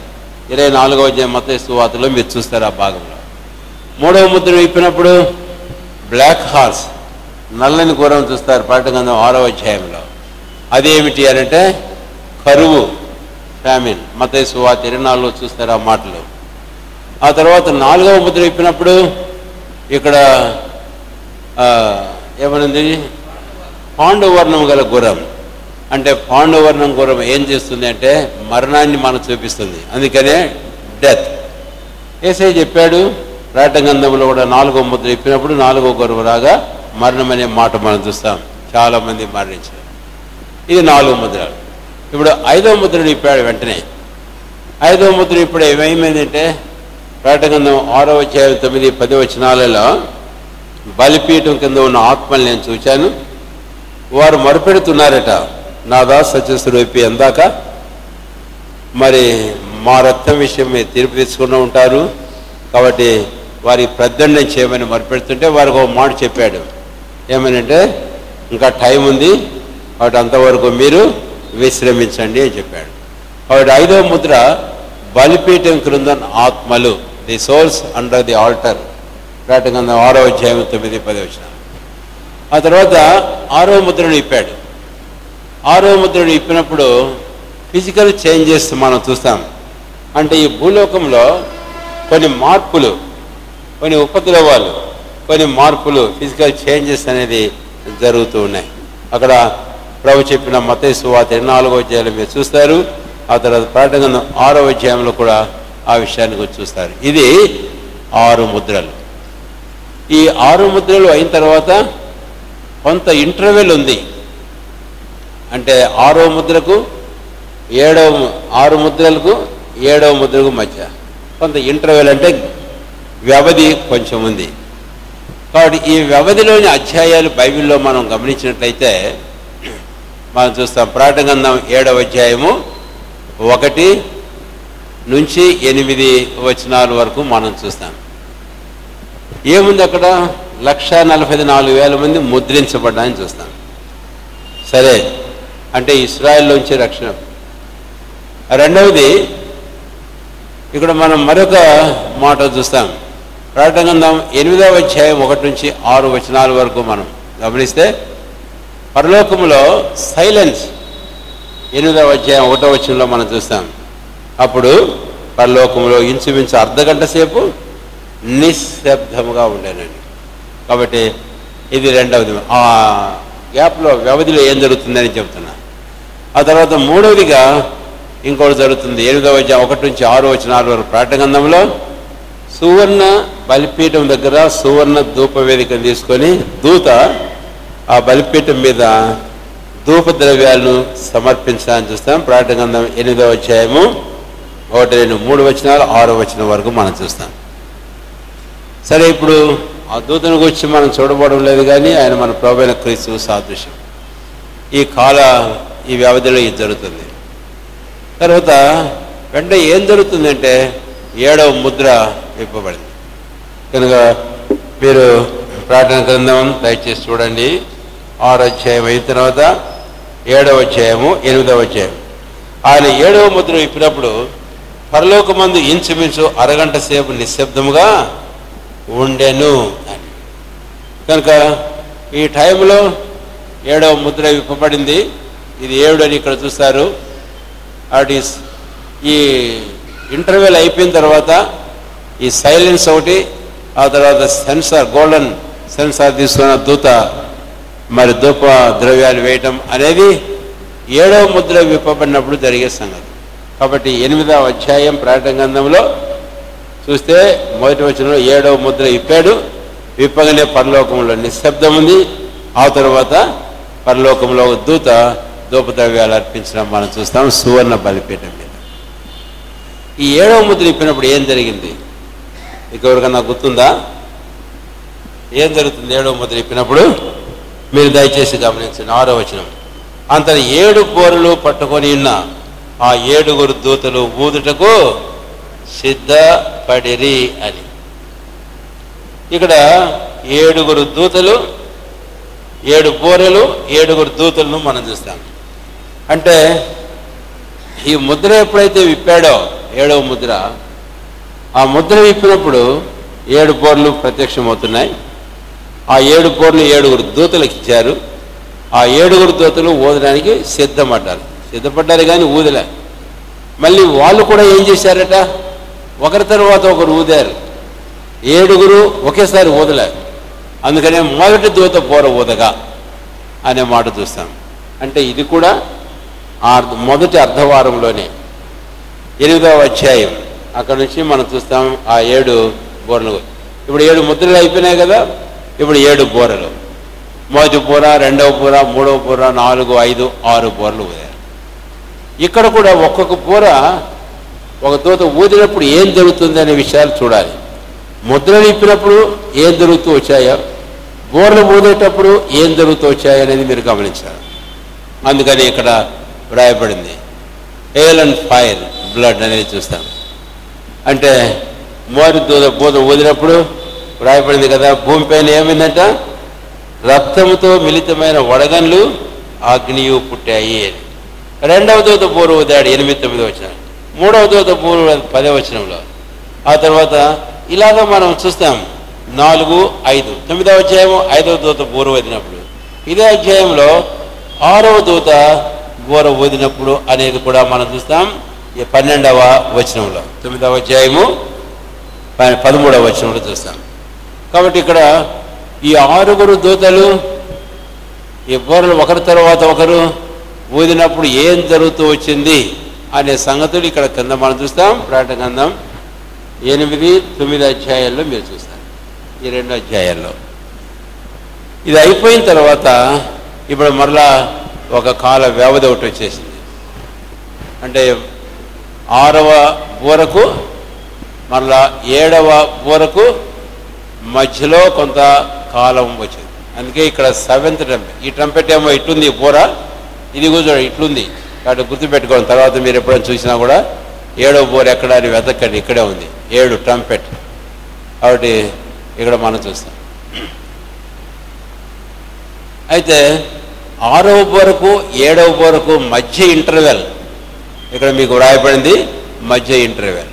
24వ అధ్యాయం మత్తయి సువార్తలో మీరు చూస్తారు ఆ భాగంలో. 3వ ముద్ర విప్పినప్పుడు బ్లాక్ హార్స్, నల్లని గుర్రం చూస్తారు ప్రకటన గ్రంథం 6వ అధ్యాయంలో. అదేమిటి అని అంటే కరువు, ఫ్యామిన్. మత్తయి సువార్త 24లో చూస్తారు ఆ మాటలు. ఆ తర్వాత 4వ ముద్ర విప్పినప్పుడు ఇక్కడ ఏమనుంది? పాండువర్ణం గల గుర్రం. అంటే పాండువర్ణం గుర్రం ఏం చేస్తుంది అంటే మరణాన్ని మనకు చూపిస్తుంది, అందుకనే డెత్. యేసయ్య చెప్పాడు ప్రకటన గ్రంథంలో కూడా 4వ ముద్ర ఇప్పినప్పుడు 4వ గుర్రం రాగా మరణం అనే మాట మనం చూస్తాం, చాలామంది మరణించారు. ఇది 4వ ముద్ర. ఇప్పుడు 5వ ముద్రను ఇప్పాడు వెంటనే. 5వ ముద్ర ఇప్పుడు ఏమైందంటే ప్రకటన గ్రంథం 6వ అధ్యాయం 9, 10 వచనాలలో బలిపీఠం కింద ఉన్న ఆత్మలు నేను చూశాను, వారు మొరపెడుతున్నారట, నాదా సత్యస్వరూపి అందాక మరి మా రక్తం విషయం మీరు తీర్పు తీసుకుని ఉంటారు కాబట్టి వారి ప్రదండం చేయమని మొరపెడుతుంటే వారికి ఒక మాట చెప్పాడు, ఏమనంటే ఇంకా టైం ఉంది కాబట్టి అంతవరకు మీరు విశ్రమించండి అని చెప్పాడు. కాబట్టి 5వ ముద్ర బలిపీఠం క్రింద ఆత్మలు, the souls under the altar, ప్రకటన గ్రంథం 6వ అధ్యాయం 9, 10 వచనాలు. ఆ తర్వాత 6వ ముద్రను ఇప్పాడు. 6వ ముద్రను ఇప్పినప్పుడు ఫిజికల్ చేంజెస్ మనం చూస్తాం. అంటే ఈ భూలోకంలో కొన్ని మార్పులు, కొన్ని ఉపద్రవాలు, కొన్ని మార్పులు, ఫిజికల్ చేంజెస్ అనేది జరుగుతూ ఉన్నాయి. అక్కడ ప్రభు చెప్పిన మత్తయి సువార్త 24వ అధ్యాయంలో మీరు చూస్తారు. ఆ తర్వాత ప్రకటన గ్రంథం 6వ అధ్యాయంలో కూడా ఆ విషయాన్ని గురించి చూస్తారు. ఇది 6 ముద్రలు. ఈ 6 ముద్రలు అయిన తర్వాత కొంత ఇంటర్వెల్ ఉంది. అంటే 6వ ముద్రకు 6 ముద్రలకు 7వ ముద్రకు మధ్య కొంత ఇంటర్వెల్, అంటే వ్యవధి కొంచెం ఉంది. కాబట్టి ఈ వ్యవధిలోని అధ్యాయాలు బైబిల్లో మనం గమనించినట్లయితే మనం చూస్తాం. ప్రకటన గ్రంథం 7వ అధ్యాయము 1 నుంచి 8 వచనాల వరకు మనం చూస్తాం. ఏముంది అక్కడ? 1,44,000 మంది ముద్రించబడ్డాయని చూస్తాం. సరే, అంటే ఇశ్రాయేల్లోంచి రక్షణ. రెండవది ఇక్కడ మనం మరొక మాట చూస్తాం. ప్రకటన గ్రంథం 8వ అధ్యాయం 1 నుంచి 6 వచనాల వరకు మనం గమనిస్తే పరలోకములో సైలెన్స్ 8వ అధ్యాయం 1వ వచనంలో మనం చూస్తాం. అప్పుడు పరలోకములో ఇంచుమించు అర్ధగంట సేపు నిశ్శబ్దముగా ఉండేనండి. కాబట్టి ఇది రెండవది. ఆ గ్యాప్లో వ్యవధిలో ఏం జరుగుతుందని చెప్తున్నా. ఆ తర్వాత మూడవదిగా ఇంకోటి జరుగుతుంది. 8వ అధ్యాయం 1 నుంచి 6 వచనాల వరకు ప్రకటన గ్రంథంలో సువర్ణ బలిపీఠం దగ్గర సువర్ణ ధూపవేదికను తీసుకొని దూత ఆ బలిపీఠం మీద ధూప ద్రవ్యాలను సమర్పించాలని చూస్తాం. ప్రకటన గ్రంథం 8వ అధ్యాయము 1, 2, 3 వచనాలు 6వ వచనం వరకు మనం చూస్తాం. సరే, ఇప్పుడు ఆ దూతను గురించి మనం చూడబడడం లేదు, కానీ ఆయన మన ప్రభువైన క్రీస్తు సాదృశ్యం. ఈ వ్యవధిలో ఇది జరుగుతుంది. తర్వాత వెంటనే ఏం జరుగుతుందంటే 7వ ముద్ర విప్పబడింది. కనుక మీరు ప్రకటన గ్రంథం దయచేసి చూడండి. 6వ అధ్యాయం అయిన తర్వాత 7వ అధ్యాయము 8వ అధ్యాయం. ఆయన 7వ ముద్ర విప్పినప్పుడు పరలోకమందు ఇంచుమించు అరగంట సేపు నిశ్శబ్దముగా ఉండెను అని. కనుక ఈ టైంలో 7వ ముద్ర విప్పబడింది. ఇది 7 అని ఇక్కడ చూస్తారు. అటు ఈ ఇంటర్వెల్ అయిపోయిన తర్వాత ఈ సైలెన్స్ ఒకటి, ఆ తర్వాత సెన్సార్, గోల్డెన్ సెన్సార్ తీసుకున్న దూత మరి ధూప ద్రవ్యాలు వేయటం అనేది 7వ ముద్ర విప్పబడినప్పుడు జరిగే సంగతి. కాబట్టి 8వ అధ్యాయం ప్రకటన గ్రంథంలో చూస్తే మొదటి వచనంలో 7వ ముద్ర విప్పాడు. విప్పగానే పరలోకంలో నిశ్శబ్దం ఉంది. ఆ తర్వాత పరలోకంలో దూత ధూపద్రవ్యాలు అర్పించడం మనం చూస్తాం సువర్ణ బలిపీఠం మీద. ఈ 7వ ముద్ర విప్పినప్పుడు ఏం జరిగింది? ఎవరికన్నా గుర్తుందా? ఏం జరుగుతుంది 7వ ముద్ర విప్పినప్పుడు? మీరు దయచేసి గమనించండి. 6వ వచనం. అంతటి 7 బోరులు పట్టుకొని ఉన్న ఆ 7గురు దూతలు ఊదుటకు సిద్ధపడిరి అని. ఇక్కడ 7గురు దూతలు, 7 బోరెలు, 7గురు దూతలను మనం చూస్తాం. అంటే ఈ ముద్ర ఎప్పుడైతే విప్పాడో 7వ ముద్ర, ఆ ముద్ర విప్పినప్పుడు 7 బోర్లు ప్రత్యక్షమవుతున్నాయి. ఆ 7 బోర్లు 7గురు దూతలకు ఇచ్చారు. ఆ 7గురు దూతలు ఊదడానికి సిద్ధపడ్డారు కానీ ఊదలే. మళ్ళీ వాళ్ళు కూడా ఏం చేశారట? ఒకరి తర్వాత ఒకరు ఊదారు. 7గురు ఒకేసారి ఊదలేరు. అందుకనే మొదటి దూత బోర ఊదగా అనే మాట చూస్తాం. అంటే ఇది కూడా మొదటి అర్ధవారంలోనే 8వ అధ్యాయం అక్కడ నుంచి మనం చూస్తాం ఆ 7 బూరలు. ఇప్పుడు 7 ముద్రలు అయిపోయినాయి కదా, ఇప్పుడు 7 బూరలు. మొదటి బూర, 2వ బూర, 3వ బూర, 4, 5, 6 బూరలు ఊదారు. ఇక్కడ కూడా ఒక్కొక్క బూర ఒక దూత ఊదినప్పుడు ఏం జరుగుతుంది అనే విషయాలు చూడాలి. ముద్రలు ఇప్పినప్పుడు ఏం జరుగుతూ వచ్చాయో, బూరలు ఊదేటప్పుడు ఏం జరుగుతూ వచ్చాయో అనేది మీరు గమనించాలి. అందుకని ఇక్కడ వ్రాయబడింది హేల్ అండ్ ఫైర్ బ్లడ్ అనేది చూస్తాం. అంటే మోరి బూద ఊదినప్పుడు వ్రాయబడింది కదా, భూమిపైన ఏమైందంట, రక్తముతో మిళితమైన వడగన్లు అగ్నియు పుట్టాయి. 2వ దూత బూర ఊదాడు 8-9 వచనం, 3వ దూత బూర 10వ వచనంలో. ఆ తర్వాత ఇలాగా మనం చూస్తాం 4, 5, 9వ అధ్యాయం 5వ దూత బూర ఊదినప్పుడు, ఇదే అధ్యాయంలో 6వ దూత బూర ఊదినప్పుడు అనేది కూడా మనం చూస్తాం 12వ వచనంలో, 9వ అధ్యాయము 13వ వచనంలో చూస్తాం. కాబట్టి ఇక్కడ ఈ 6 దూతలు ఈ బూరలు ఒకరి తర్వాత ఒకరు ఊదినప్పుడు ఏం జరుగుతూ వచ్చింది అనే సంగతులు ఇక్కడ కింద మనం చూస్తాం. ప్రకటన గ్రంథం 8, 9 అధ్యాయాల్లో మీరు చూస్తారు. ఈ 2 అధ్యాయాల్లో ఇది అయిపోయిన తర్వాత ఇప్పుడు మరలా ఒక కాల వ్యవధి ఒకటి వచ్చేసింది. అంటే 6వ బూరకు మరలా 7వ బూరకు మధ్యలో కొంత కాలం వచ్చింది. అందుకే ఇక్కడ 7th ట్రంపెట్. ఈ ట్రంపెట్ ఏమో ఇట్లుంది బూర, ఇది కూడా ఇట్లుంది. కాబట్టి గుర్తుపెట్టుకోండి, తర్వాత మీరు ఎప్పుడైనా చూసినా కూడా 7వ బూర ఎక్కడ అని వెతకండి, ఇక్కడే ఉంది 7 ట్రంపెట్. కాబట్టి ఇక్కడ మనం చూస్తాం. అయితే 6వ బూరకు 7వ బూరకు మధ్య ఇంటర్వెల్ ఇక్కడ మీకు వ్రాయబడింది, మధ్య ఇంటర్వెల్.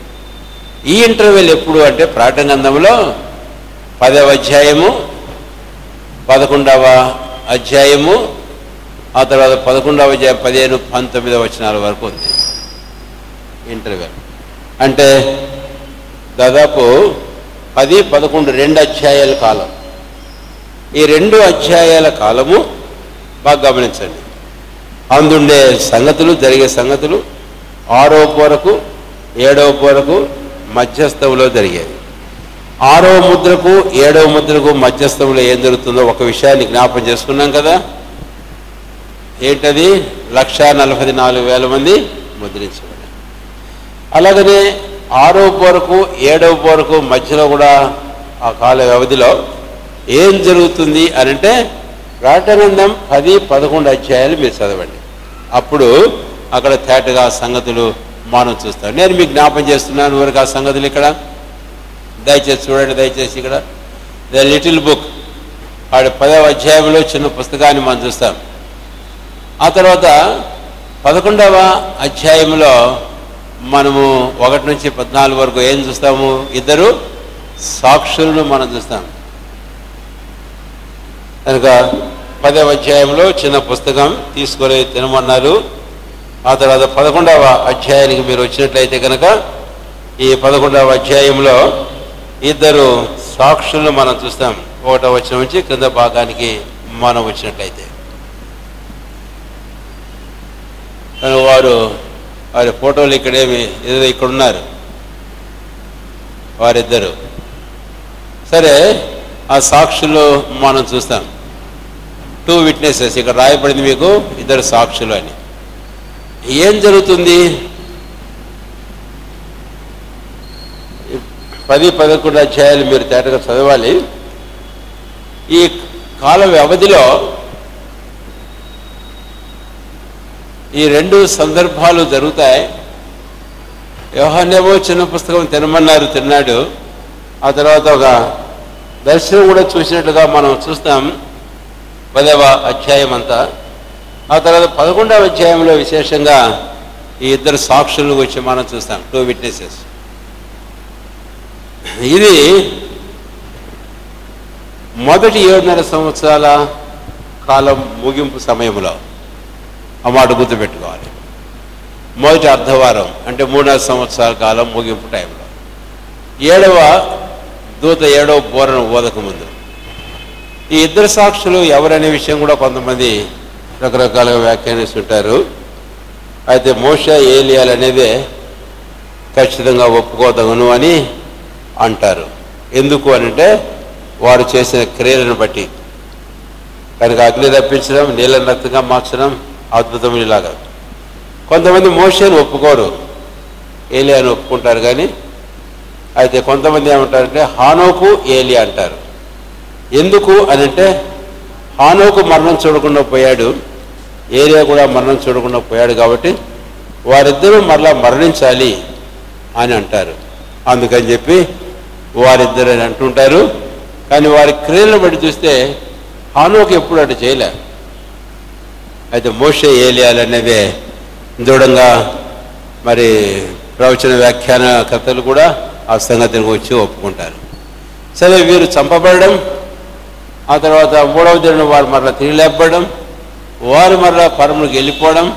ఈ ఇంటర్వెల్ ఎప్పుడు అంటే ప్రకటన గ్రంథంలో 10వ అధ్యాయము, 11వ అధ్యాయము, ఆ తర్వాత 11వ అధ్యాయం 15, 19 వచనాల వరకు ఉంది ఇంటర్వెల్. అంటే దాదాపు 10, 11, 2 అధ్యాయాల కాలం. ఈ 2 అధ్యాయాల కాలము బాగా గమనించండి. అందుండే సంగతులు, జరిగే సంగతులు 6వ బూరకు 7వ బూరకు మధ్యస్థంలో జరిగేది. 6వ ముద్రకు 7వ ముద్రకు మధ్యస్థంలో ఏం జరుగుతుందో ఒక విషయాన్ని జ్ఞాపం చేసుకున్నాం కదా. ఏంటది? 1,44,000 మంది ముద్రించబడ్డారు. అలాగనే 6వ బూరకు 7వ బూరకు మధ్యలో కూడా ఆ కాల వ్యవధిలో ఏం జరుగుతుంది అని అంటే ప్రకటన గ్రంథం 10, 11 అధ్యాయాలు మీరు చదవండి. అప్పుడు అక్కడ తేటగా సంగతులు మనం చూస్తాం. నేను మీకు జ్ఞాపం చేస్తున్నాను వరకు ఆ సంగతులు ఇక్కడ దయచేసి చూడండి. దయచేసి ఇక్కడ ద లిటిల్ బుక్ వాడి 10వ అధ్యాయంలో చిన్న పుస్తకాన్ని మనం చూస్తాం. ఆ తర్వాత 11వ అధ్యాయంలో మనము 1 నుంచి 14 వరకు ఏం చూస్తాము? 2 సాక్షులను మనం చూస్తాం. కనుక 10వ అధ్యాయంలో చిన్న పుస్తకం తీసుకొని తినమన్నారు. ఆ తర్వాత 11వ అధ్యాయానికి మీరు వచ్చినట్లయితే కనుక ఈ 11వ అధ్యాయంలో 2 సాక్షులను మనం చూస్తాం. 1వ వచనం నుంచి కింద భాగానికి మనం వచ్చినట్లయితే వారి ఫోటోలు ఇక్కడేమి ఏదో ఇక్కడ ఉన్నారు వారిద్దరు. సరే, ఆ సాక్షులు మనం చూస్తాం. 2 విట్నెసెస్ ఇక్కడ రాయబడింది మీకు, 2 సాక్షులు అని. ఏం జరుగుతుంది? 10, 11 అధ్యాయాలు మీరు తేటగా చదవాలి. ఈ కాల వ్యవధిలో ఈ 2 సందర్భాలు జరుగుతాయి. యోహానేమో చిన్న పుస్తకం తినమన్నారు, తిన్నాడు. ఆ తర్వాత ఒక దర్శనం కూడా చూసినట్లుగా మనం చూస్తాం 10వ అధ్యాయం అంతా. ఆ తర్వాత 11వ అధ్యాయంలో విశేషంగా ఈ 2 సాక్షులను వచ్చి మనం చూస్తాం, 2 విట్నెసెస్. ఇది మొదటి 7.5 సంవత్సరాల కాలం ముగింపు సమయంలో ఆ మాట గుర్తుపెట్టుకోవాలి. మొదటి అర్ధవారం అంటే 3.5 సంవత్సరాల కాలం ముగింపు టైంలో 7వ దూత 7వ బూరను ఊదకముందు ఈ 2 సాక్షులు ఎవరనే విషయం కూడా కొంతమంది రకరకాలుగా వ్యాఖ్యానిస్తుంటారు. అయితే మోషే ఏలియాలు అనేది ఖచ్చితంగా ఒప్పుకోదగను అని అంటారు. ఎందుకు అనంటే వారు చేసిన క్రియలను బట్టి. కనుక అగ్ని రప్పించడం, నీళ్ళని రక్తంగా మార్చడం అద్భుతం. ఇలాగా కొంతమంది మోషేను ఒప్పుకోరు, ఏలియాను ఒప్పుకుంటారు. కానీ అయితే కొంతమంది ఏమంటారంటే హానోకు ఏలియా అంటారు. ఎందుకు అనంటే హానోకు మరణం చూడకుండా పోయాడు, ఏలియా కూడా మరణం చూడకుండా పోయాడు. కాబట్టి వారిద్దరూ మరలా మరణించాలి అని అంటారు. అందుకని చెప్పి వారిద్దరు అని అంటుంటారు. కానీ వారి క్రియలను బట్టి చూస్తే హానోకు ఎప్పుడు అటు చేయలే. అయితే మోషే ఏలియాలు అనేదే దృఢంగా మరి ప్రవచన వ్యాఖ్యానకర్తలు కూడా ఆ సంగతిని వచ్చి ఒప్పుకుంటారు. సరే, వీరు చంపబడడం, ఆ తర్వాత మూడవ దినం వారు మరలా తిరిగి లేపడం, వారు మరలా పరములకు వెళ్ళిపోవడం,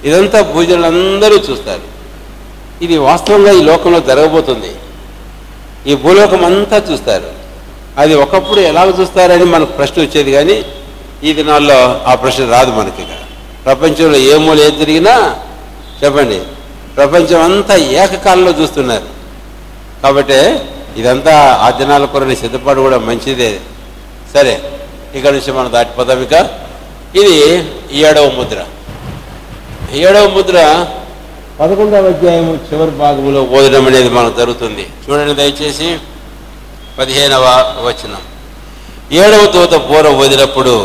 ఇదంతా భూజనులందరూ చూస్తారు. ఇది వాస్తవంగా ఈ లోకంలో జరగబోతుంది. ఈ భూలోకం అంతా చూస్తారు. అది ఒకప్పుడు ఎలాగ చూస్తారని మనకు ప్రశ్న వచ్చేది. కానీ ఈ దినాల్లో ఆ ప్రశ్న రాదు మనకి. ఇక్కడ ప్రపంచంలో ఏ మూల ఏది తిరిగినా చెప్పండి, ప్రపంచం అంతా ఏకకాలంలో చూస్తున్నారు. కాబట్టి ఇదంతా ఆ దినాల కొరని సిద్ధపాటు కూడా మంచిదే. సరే, ఇక్కడ నుంచి మనం దాటిపోతాం. ఇక ఇది 7వ ముద్ర. 7వ ముద్ర 11వ అధ్యాయము చివరి భాగంలో ఓదడం అనేది మనకు జరుగుతుంది. చూడండి దయచేసి 15వ వచనం. 7వ దూత బోర ఊదినప్పుడు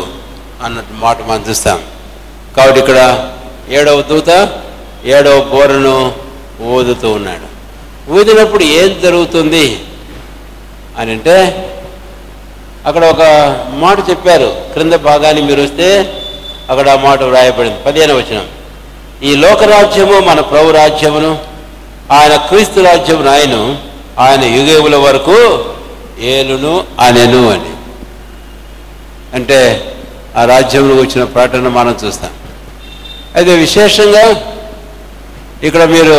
అన్నట్టు మాట మనం చూస్తాం. కాబట్టి ఇక్కడ 7వ దూత 7వ బోరను ఊదుతూ ఉన్నాడు. ఊదినప్పుడు ఏం జరుగుతుంది అని అంటే అక్కడ ఒక మాట చెప్పారు. క్రింద భాగాన్ని మీరు వస్తే అక్కడ ఆ మాట వ్రాయబడింది. 15వ వచనం. ఈ లోకరాజ్యము మన ప్రభు రాజ్యమును, ఆయన క్రీస్తు రాజ్యమును ఆయన యుగముల వరకు ఏలును అనెను అని. అంటే ఆ రాజ్యంలో వచ్చిన ప్రకటన మనం చూస్తాం. అయితే విశేషంగా ఇక్కడ మీరు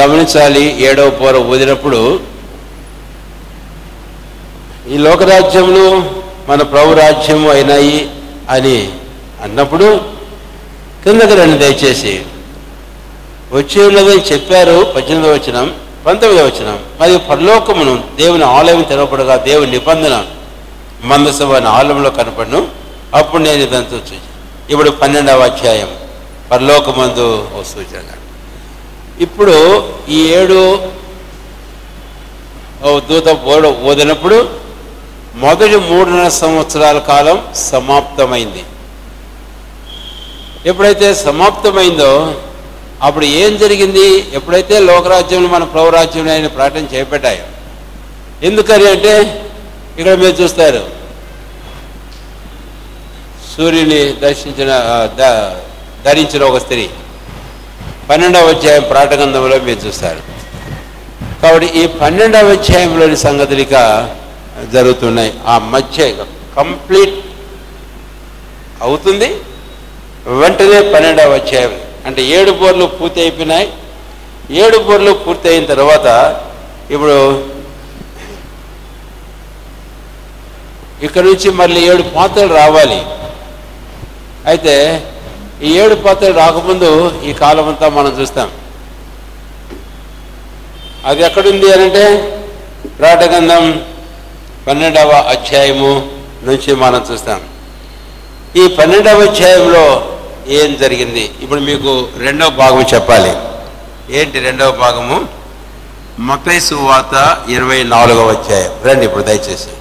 గమనించాలి. 7వ బోర ఊదినప్పుడు ఈ లోకరాజ్యములు మన ప్రభు రాజ్యము అయినాయి అని అన్నప్పుడు కిందకి రండి దయచేసి. వచ్చి ఉన్నదని చెప్పారు. 18వ వచనం, 19వ వచనం. మరియు పరలోకమును దేవుని ఆలయం తెరవబడగా దేవుని నిబంధన మందసం అనే ఆలయంలో కనపడను. అప్పుడు నేను ఇదంతా చూసి. ఇప్పుడు 12వ అధ్యాయం పరలోకమందు ఓ సూచన. ఇప్పుడు ఈ 7 దూత ఓదినప్పుడు మొదటి 3.5 సంవత్సరాల కాలం సమాప్తమైంది. ఎప్పుడైతే సమాప్తమైందో అప్పుడు ఏం జరిగింది? ఎప్పుడైతే లోకరాజ్యంలో మన ప్రభు రాజ్యంలో ఆయన ప్రకటన చేపట్టాయో. ఎందుకని అంటే ఇక్కడ మీరు చూస్తారు, సూర్యుని ధరించిన ఒక స్త్రీ 12వ అధ్యాయం ప్రకటన మీరు చూస్తారు. కాబట్టి ఈ 12వ అధ్యాయంలోని సంగతులు ఇక జరుగుతున్నాయి. ఆ మధ్య కంప్లీట్ అవుతుంది. వెంటనే 12వ అధ్యాయం అంటే 7 బోర్లు పూర్తి అయిపోయినాయి. 7 బోర్లు పూర్తి అయిన తర్వాత ఇప్పుడు ఇక్కడ నుంచి మళ్ళీ 7 పాత్రలు రావాలి. అయితే ఈ 7 పాత్రలు రాకముందు ఈ కాలం అంతా మనం చూస్తాం. అది ఎక్కడుంది అనంటే ప్రకటన 12వ అధ్యాయము నుంచి మనం చూస్తాం. ఈ 12వ అధ్యాయంలో ఏం జరిగింది? ఇప్పుడు మీకు 2వ భాగం చెప్పాలి. ఏంటి 2వ భాగము? మత్తయి సువార్త 24వ అధ్యాయం. రండి ఇప్పుడు దయచేసి.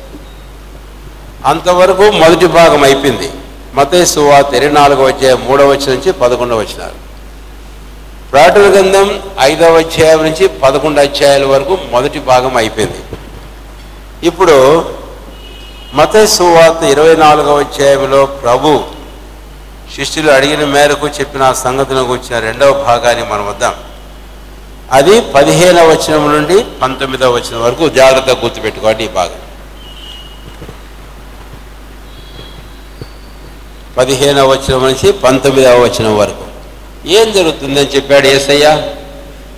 అంతవరకు మొదటి భాగం అయిపోయింది. మత్తయి సువార్త 24వ అధ్యాయం 3వ వచనం నుంచి 11వ వచనాలు. ప్రకటన గ్రంథం 5వ అధ్యాయం నుంచి 11 అధ్యాయాల వరకు మొదటి భాగం అయిపోయింది. ఇప్పుడు మత్తయి సువార్త 24వ అధ్యాయంలో ప్రభు శిష్యులు అడిగిన మేరకు చెప్పిన సంగతులకు వచ్చిన 2వ భాగాన్ని మనం వద్దాం. అది 15వ వచనం నుండి 19వ వచనం వరకు జాగ్రత్తగా గుర్తుపెట్టుకోండి. ఈ భాగం 15వ వచనం నుంచి 19వ వచనం వరకు ఏం జరుగుతుందని చెప్పాడు యేసయ్య.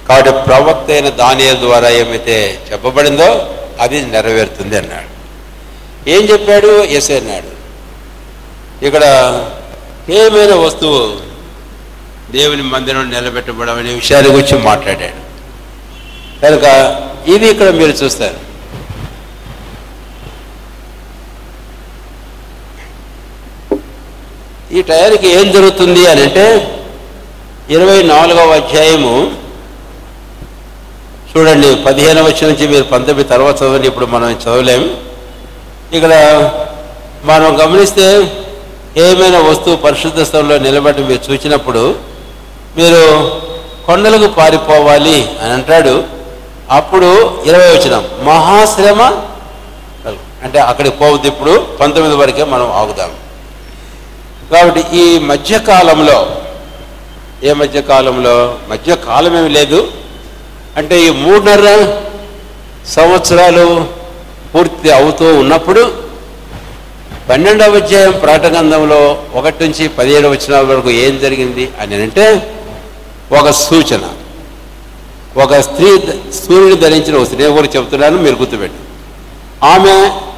కాబట్టి ప్రవక్త అయిన దానియేలు ద్వారా ఏమైతే చెప్పబడిందో అది నెరవేరుతుంది అన్నాడు. ఏం చెప్పాడు యేసయ్య అన్నాడు, ఇక్కడ ఏమైనా వస్తువు దేవుని మందిరం నిలబెట్టబడమనే విషయాన్ని గురించి మాట్లాడాడు. కనుక ఇది ఇక్కడ మీరు చూస్తారు. ఈ టైర్కి ఏం జరుగుతుంది అని అంటే 24వ అధ్యాయము చూడండి, 15వ వచనం నుంచి మీరు 19 తర్వాత చదవండి. ఇప్పుడు మనం చదవలేం. ఇక్కడ మనం గమనిస్తే ఏమైనా వస్తువు పరిశుద్ధ స్థలంలో నిలబడి మీరు చూసినప్పుడు మీరు కొండలకు పారిపోవాలి అని అంటాడు. అప్పుడు 20వ వచనం మహాశ్రమ అంటే అక్కడికి పోవద్దు. ఇప్పుడు 19 వరకే మనం ఆగుదాం. కాబట్టి ఈ మధ్యకాలంలో మధ్యకాలం ఏమి లేదు అంటే ఈ 3.5 సంవత్సరాలు పూర్తి అవుతూ ఉన్నప్పుడు 12వ అధ్యాయం ప్రకటనగ్రంథంలో 1 నుంచి 17 వచనాల వరకు ఏం జరిగింది అని అంటే ఒక సూచన. ఒక స్త్రీ సూర్యుని ధరించిన ఒక స్త్రీ కూడా చెబుతున్నాను, మీరు గుర్తుపెట్టి. ఆమె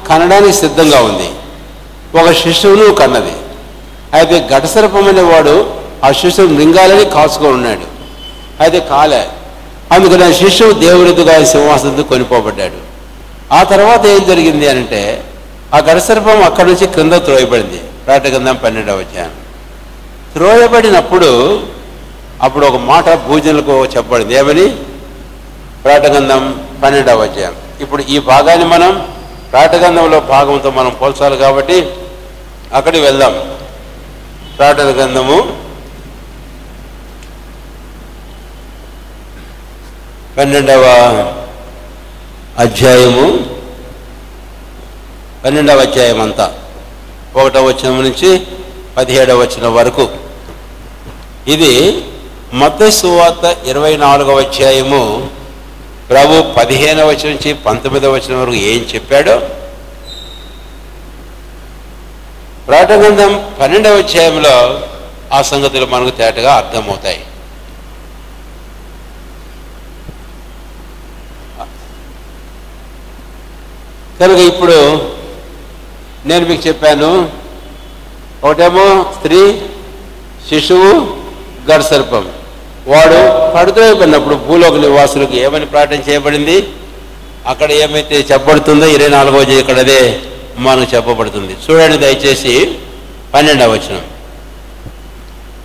కనడానికి సిద్ధంగా ఉంది. ఒక శిశువును కన్నది. అయితే ఘటసర్పం అనేవాడు ఆ శిశువు మృంగాలని కాచుకొని ఉన్నాడు. అయితే కాలే. అందుకని ఆ శిశువు దేవుడిగా సింహాసనంతో కొనిపోబడ్డాడు. ఆ తర్వాత ఏం జరిగింది అంటే ఆ ఘటసర్పం అక్కడి నుంచి క్రింద త్రోయబడింది. ప్రకటనగ్రంథం 12వ అధ్యాయం. త్రోయబడినప్పుడు అప్పుడు ఒక మాట భూజనులకు చెప్పబడింది. ఏమని? ప్రకటనగ్రంథం 12వ అధ్యాయం. ఇప్పుడు ఈ భాగాన్ని మనం ప్రకటనగ్రంథంలో భాగంతో మనం పోల్చాలి కాబట్టి అక్కడికి వెళ్దాం. ప్రకటనగ్రంథము 12వ అధ్యాయము 12వ అధ్యాయం అంతా 1వ వచనం నుంచి 17వ వచనం వరకు. ఇది మత్తయి సువార్త 24వ అధ్యాయము ప్రభు 15వ వచనం నుంచి 19వ వచనం వరకు ఏం చెప్పాడో ప్రకటనగ్రంథం 12వ అధ్యాయంలో ఆ సంగతులు మనకు తేటగా అర్థమవుతాయి. కనుక ఇప్పుడు నేను మీకు చెప్పాను, ఒకటేమో స్త్రీ, శిశువు, ఘటసర్పం. వాడు పడుతోయబడినప్పుడు భూలోక నివాసులకు ఏమని ప్రకటన చేయబడింది? అక్కడ ఏమైతే చెప్పబడుతుందో 24వ అధ్యాయం ఇక్కడ అదే మనకు చెప్పబడుతుంది. చూడండి దయచేసి 12వ వచనం.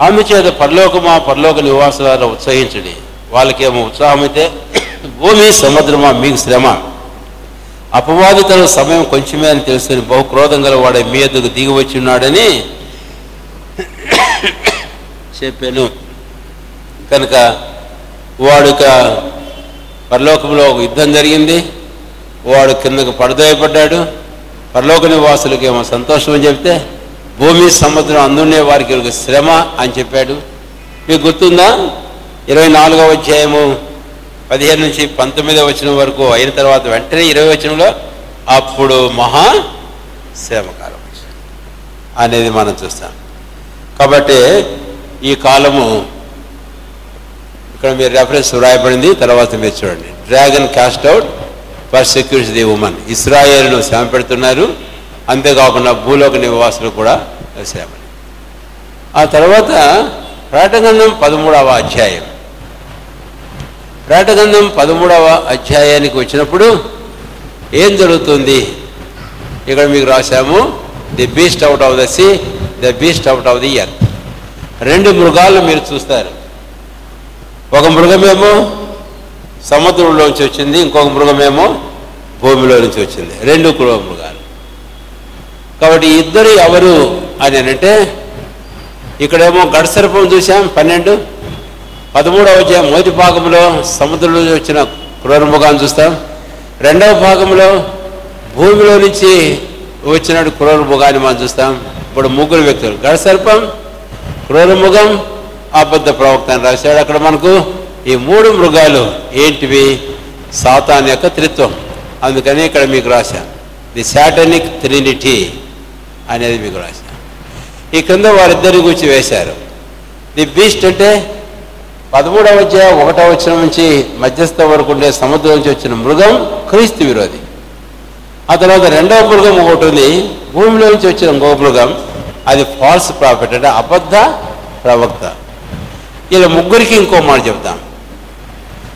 అందుచేత పరలోక నివాసుల ఉత్సహించండి. వాళ్ళకేమో ఉత్సాహం అయితే భూమి సముద్రమా మీకు శ్రమ. అపవాది తన సమయం కొంచెమే అని తెలుసుకుని బహుక్రోధం గల వాడు మీ ఎద్దుకు దిగి వచ్చి ఉన్నాడని చెప్పాను. కనుక వాడుక పరలోకంలో ఒక యుద్ధం జరిగింది. వాడు కిందకు పడదోయబడ్డాడు. పరలోక నివాసులకి ఏమో సంతోషం అని చెప్తే భూమి సముద్రం అందునే వారికి ఒక శ్రమ అని చెప్పాడు. మీకు గుర్తుందా? 24వ అధ్యాయము 15 నుంచి 19వ వచనం వరకు అయిన తర్వాత వెంటనే 20వ వచనంలో అప్పుడు మహా శ్రమకాలం అనేది మనం చూస్తాం. కాబట్టి ఈ కాలము ఇక్కడ మీరు రెఫరెన్స్ రాయబడింది. తర్వాత మీరు చూడండి. Dragon cast out persecutes the woman. ఇశ్రాయేలును శ్రమ పెడుతున్నారు. అంతేకాకుండా భూలోక నివాసులు కూడా శ్రమ. ఆ తర్వాత ప్రకటనగ్రంథం 13వ అధ్యాయం. ప్రకటనగ్రంథం 13వ అధ్యాయానికి వచ్చినప్పుడు ఏం జరుగుతుంది? ఇక్కడ మీకు రాశాము, the beast out of the sea, the beast out of the earth. 2 మృగాలు మీరు చూస్తారు. ఒక మృగమేమో సముద్రంలోంచి వచ్చింది, ఇంకొక మృగమేమో భూమిలో నుంచి వచ్చింది. 2 మృగాలు. కాబట్టి ఇద్దరు ఎవరు అని అంటే ఇక్కడేమో ఘటసర్పం చూసాం 12. 13వ అధ్యాయం మొదటి భాగంలో సముద్రంలో వచ్చిన క్రూర మృగాన్ని చూస్తాం. 2వ భాగంలో భూమిలో నుంచి వచ్చిన క్రూర మృగాన్ని మనం చూస్తాం. ఇప్పుడు 3 వ్యక్తులు, ఘటసర్పం, క్రూర మృగం, అబద్ధ ప్రవక్త అని రాశాడు. అక్కడ మనకు ఈ 3 మృగాలు ఏంటివి? సాతాన్ యొక్క త్రిత్వం. అందుకని ఇక్కడ మీకు రాశాను ది సాటనిక్ ట్రినిటీ అనేది మీకు రాశాను. ఈ కింద వారిద్దరి గురించి వేశారు. ది బీస్ట్ అంటే 13వ అధ్యాయం 1వ వచనం నుంచి మధ్యస్థ వరకు ఉండే సముద్రం నుంచి వచ్చిన మృగం క్రీస్తు విరోధి. ఆ తర్వాత 2వ మృగం ఒకటి ఉంది, భూమిలో నుంచి వచ్చిన ఇంకో మృగం, అది ఫాల్స్ ప్రాఫిట్ అంటే అబద్ధ ప్రవక్త. ఇలా ముగ్గురికి ఇంకో మాట చెప్తాం.